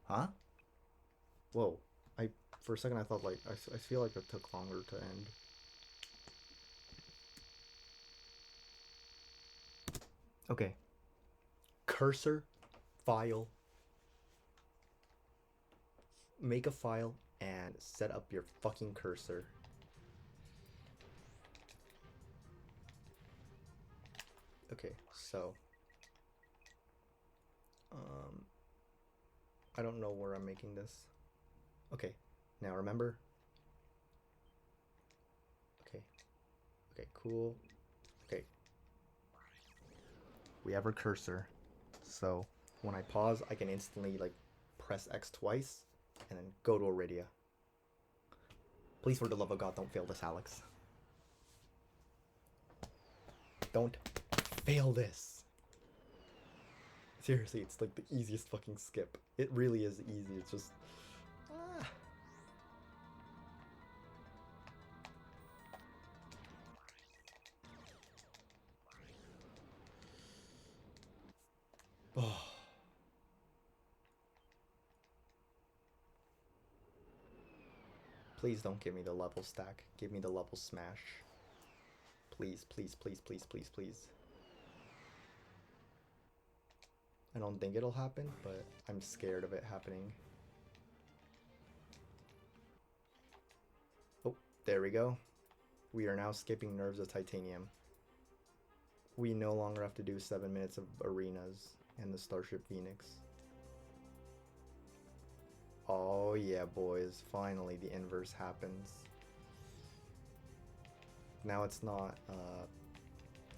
Huh? Whoa. For a second I thought like, I feel like it took longer to end. Okay. Cursor, file. Make a file and set up your fucking cursor. Okay, so I don't know where I'm making this. Okay, now remember. Okay, okay, cool. Okay, we have our cursor, so when I pause, I can instantly like press X twice and then go to Iridia. Please, for the love of God, don't fail this, Alex. Don't fail this. Seriously, it's like the easiest fucking skip. It really is easy. It's just... Oh. Please don't give me the level stack. Give me the level smash. Please, please, please, please, please, please. I don't think it'll happen, but I'm scared of it happening. Oh, there we go. We are now skipping Nerves of Titanium. We no longer have to do 7 minutes of arenas and the Starship Phoenix. Oh yeah, boys. Finally, the inverse happens. Now it's not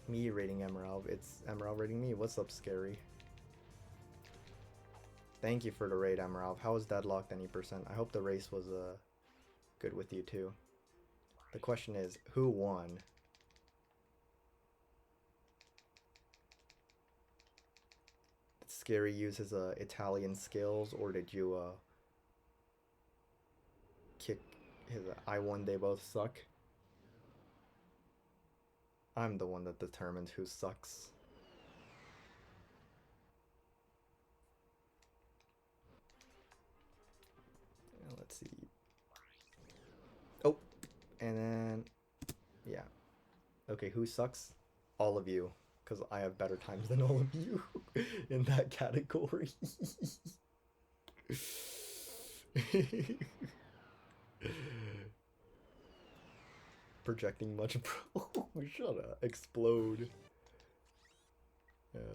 me rating Emerald, it's Emerald rating me. What's up, Scary? Thank you for the raid, Emerald. How was Deadlocked any percent? I hope the race was good with you too. The question is, who won? Did Scary use his Italian skills, or did you kick his I won, they both suck? I'm the one that determines who sucks. Let's see. And then, yeah. Okay, who sucks? All of you. Because I have better times than all of you in that category. Projecting much, bro. Shut up. Explode.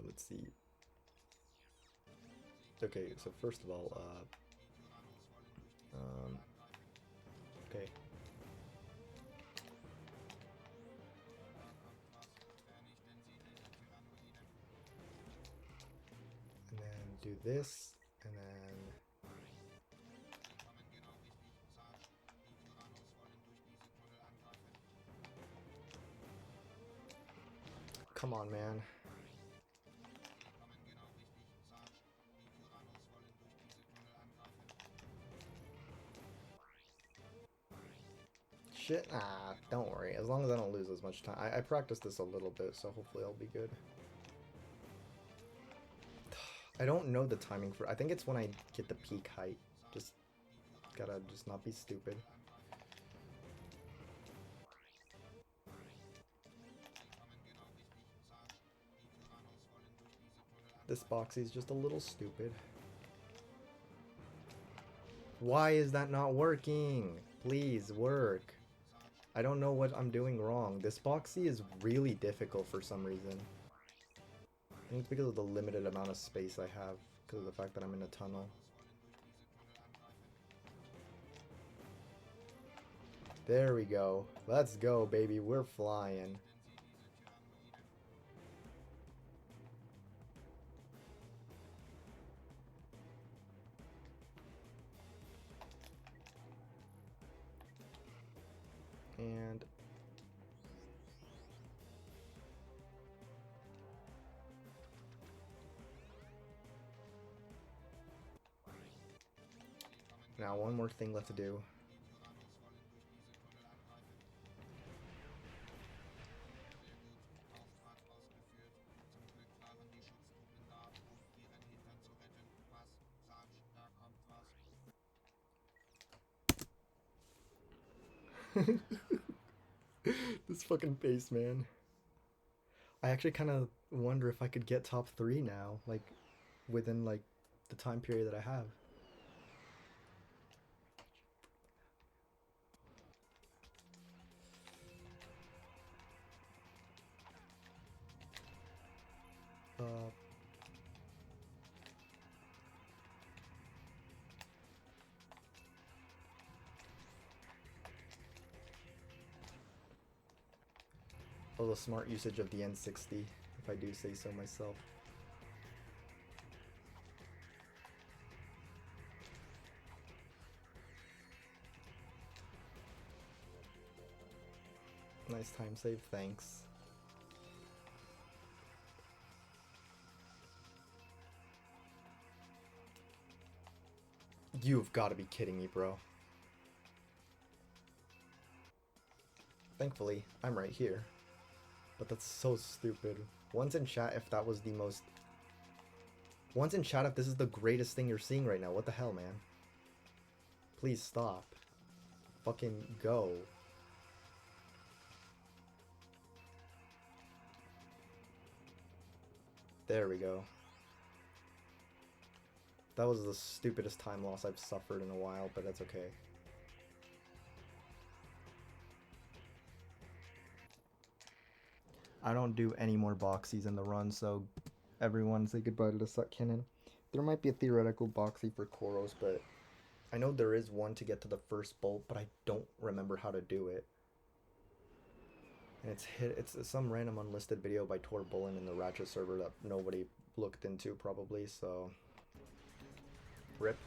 Let's see. Okay, so first of all, okay. And then do this, and then... Come on, man. Shit, don't worry. As long as I don't lose as much time. I practiced this a little bit, so hopefully I'll be good. I don't know the timing for... I think it's when I get the peak height. Just gotta just not be stupid. This boxy's just a little stupid. Why is that not working? Please, work. I don't know what I'm doing wrong. This boxy is really difficult for some reason. I think it's because of the limited amount of space I have, because of the fact that I'm in a tunnel. There we go. Let's go, baby. We're flying. And now one more thing left to do. This fucking face, man. I actually kind of wonder if I could get top 3 now, like, within, like, the time period that I have. A little smart usage of the N60, if I do say so myself. Nice time save, thanks. You've got to be kidding me, bro. Thankfully, I'm right here. But that's so stupid. One's in chat if that was the most... One's in chat if this is the greatest thing you're seeing right now. What the hell, man? Please stop. Fucking go. There we go. That was the stupidest time loss I've suffered in a while, but that's okay. I don't do any more boxies in the run, so everyone say goodbye to the Suck Cannon. There might be a theoretical boxy for Koros, but I know there is one to get to the first bolt, but I don't remember how to do it. And it's some random unlisted video by Tor Bullen in the Ratchet server that nobody looked into probably, so rip.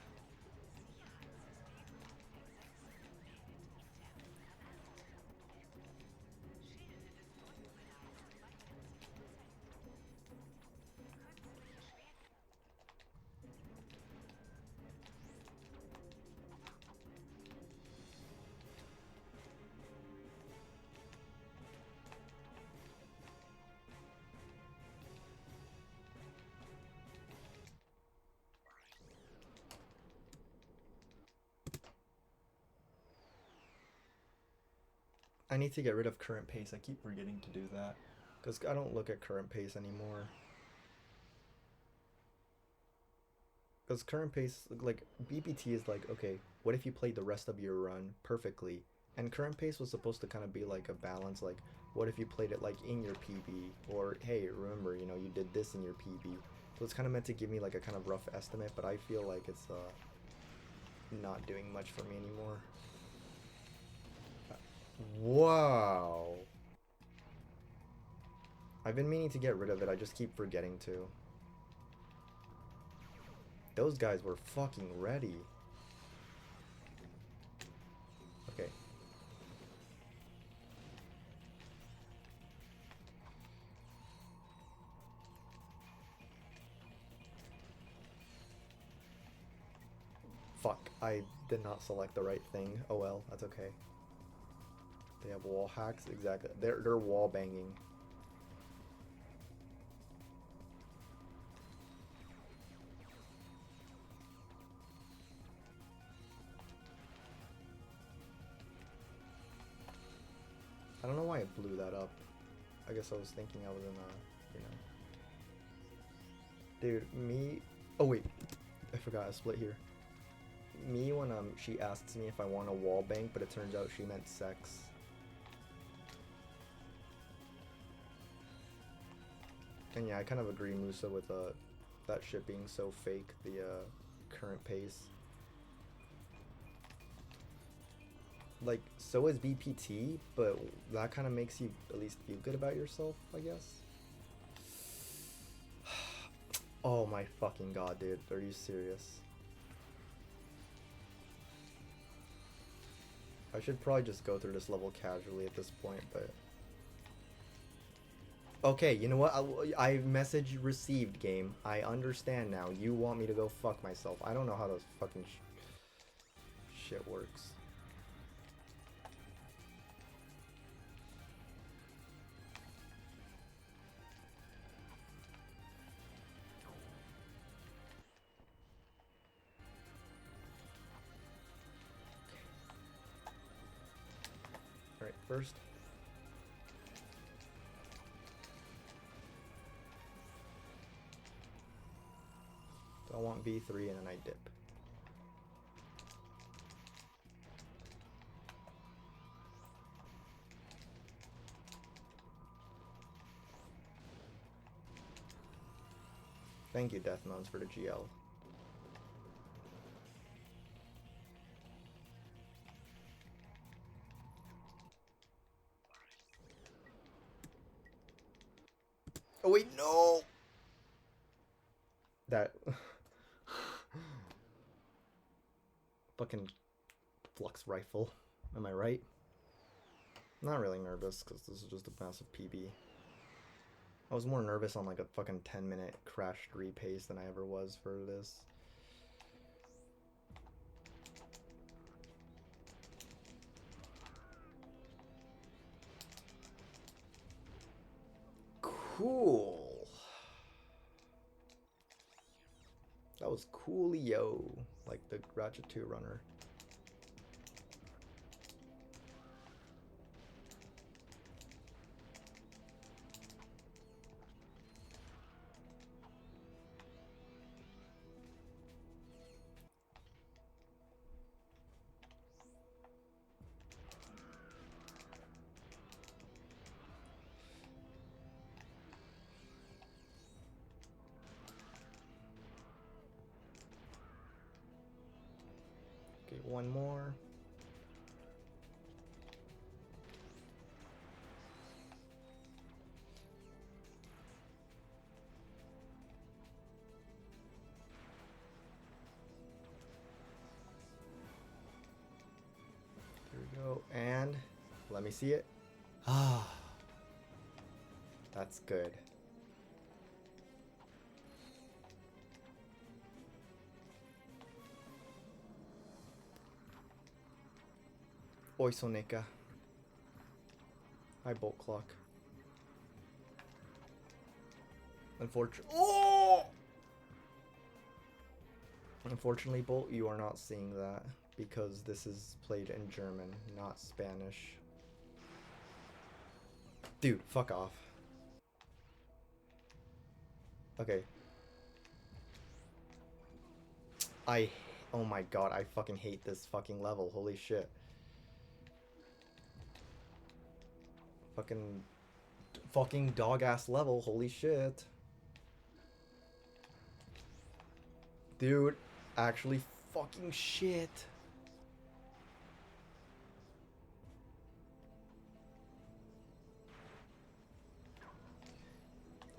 I need to get rid of current pace. I keep forgetting to do that. Because I don't look at current pace anymore. Because current pace, like, BPT is like, okay, what if you played the rest of your run perfectly? And current pace was supposed to kind of be like a balance, like, what if you played it like in your PB? Or, hey, remember, you know, you did this in your PB. So it's kind of meant to give me like a kind of rough estimate, but I feel like it's not doing much for me anymore. Wow. I've been meaning to get rid of it, I just keep forgetting to. Those guys were fucking ready. Okay. Fuck, I did not select the right thing. Oh well, that's okay. They have wall hacks, exactly. They're wall banging. I don't know why I blew that up. I guess I was thinking I was in a, you know. Dude, me... Oh wait, I forgot a split here. Me when she asks me if I want a wall bang, but it turns out she meant sex. And yeah, I kind of agree, Musa, with that shit being so fake, the current pace. Like, so is BPT, but that kind of makes you at least feel good about yourself, I guess. Oh my fucking god, dude. Are you serious? I should probably just go through this level casually at this point, but... Okay, you know what? I message received, game. I understand now. You want me to go fuck myself. I don't know how this fucking shit works. Alright, first. I want B3 and then I dip. Thank you, Deathmounts, for the GL. Oh wait, no! That... fucking flux rifle. Am I right? Not really nervous, because this is just a massive PB. I was more nervous on like a fucking 10-minute crashed repace than I ever was for this. Cool. That was coolio, like the Ratchet 2 runner. Okay, one more. Here we go, and let me see it. Ah, that's good. Oi, Sonika. Hi, Bolt Clock. Unfortunately, Bolt, you are not seeing that because this is played in German, not Spanish. Dude, fuck off. Okay. Oh my god, I fucking hate this fucking level. Holy shit. Fucking dog-ass level. Holy shit. Dude, actually fucking shit.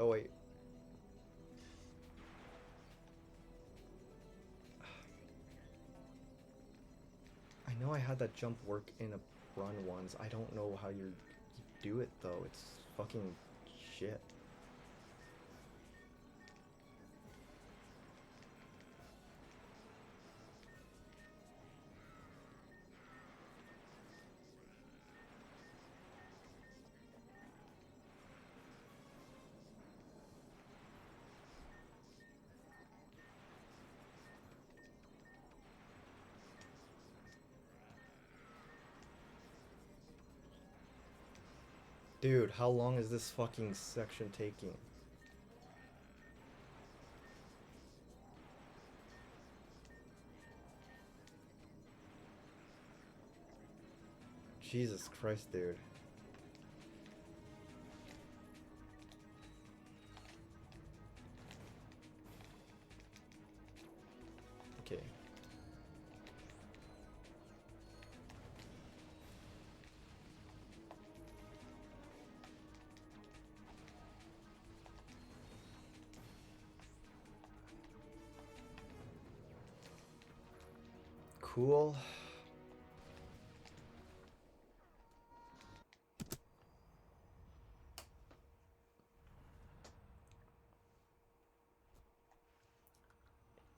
Oh wait. I know I had that jump work in a run once. I don't know how you do it though. It's fucking shit. Dude, how long is this fucking section taking? Jesus Christ, dude. Okay. Cool.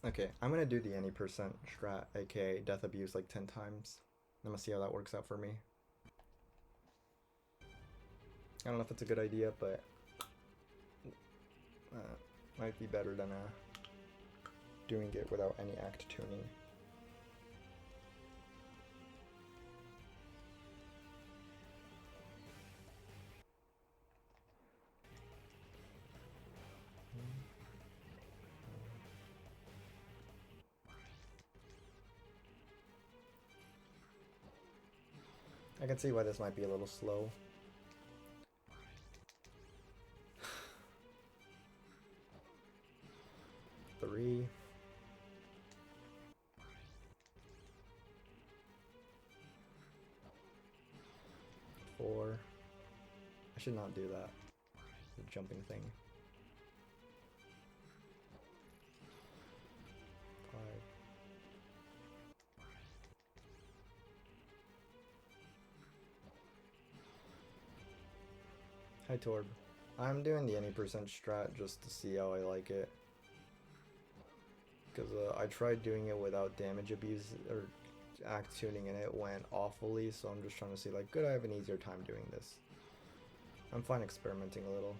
Okay, I'm gonna do the any percent strat, aka death abuse, like 10 times. I'm gonna see how that works out for me. I don't know if it's a good idea, but might be better than doing it without any act tuning. I can see why this might be a little slow. Three. 4. I should not do that. The jumping thing. 5. Hi Torb. I'm doing the any percent strat just to see how I like it. Because I tried doing it without damage abuse or act tuning and it went awfully, so I'm just trying to see like, could I have an easier time doing this? I'm fine experimenting a little.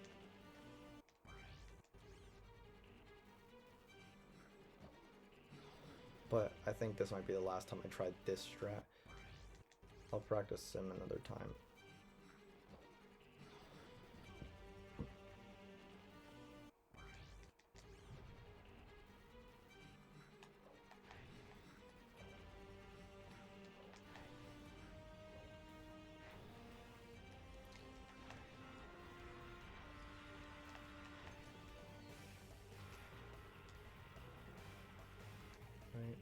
But I think this might be the last time I tried this strat. I'll practice sim another time. Right.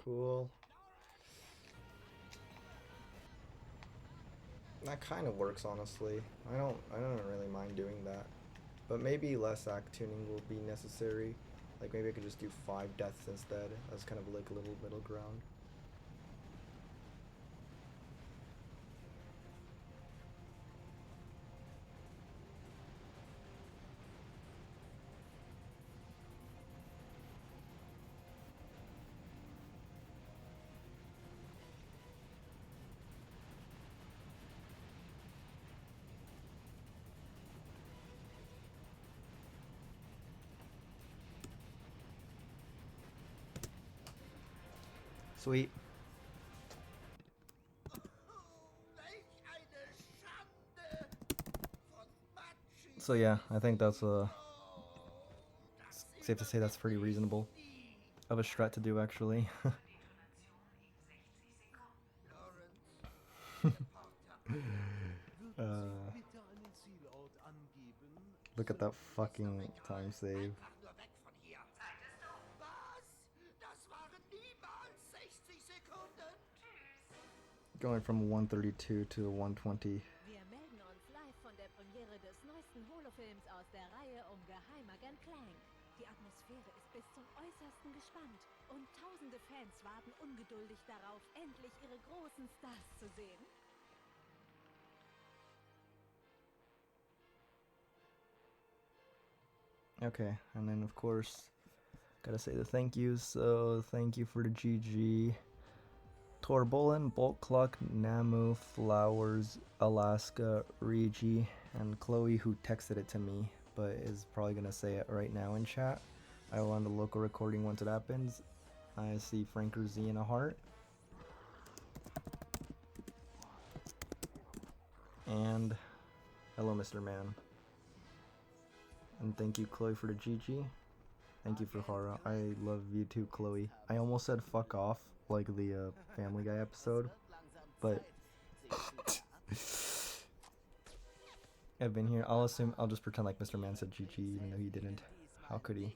Cool. That kind of works, honestly. I don't really mind doing that. But maybe less act tuning will be necessary. Like maybe I could just do 5 deaths instead as kind of like a little middle ground. sweet. So yeah, I think that's safe to say that's pretty reasonable of a strat to do, actually. Look at that fucking time save. Going from 132 to 120. Wir melden uns live von der Premiere des neuesten Holofilms aus der Reihe um Geheimagent Clank. Die Atmosphäre ist bis zum Äußersten gespannt und tausende Fans warten ungeduldig darauf, endlich ihre großen Stars zu sehen. Okay, and then of course, gotta say the thank yous. So thank you for the GG. Torbolin, Bolt Clock, Namu, Flowers, Alaska, Regi, and Chloe, who texted it to me, but is probably gonna say it right now in chat. I will on the local recording once it happens. I see Franker Z in a heart. And hello, Mr. Man. And thank you, Chloe, for the GG. Thank you for Hara. I love you too, Chloe. I almost said fuck off, like the Family Guy episode, but I've been here. I'll just pretend like Mr. Man said GG, even though he didn't. How could he?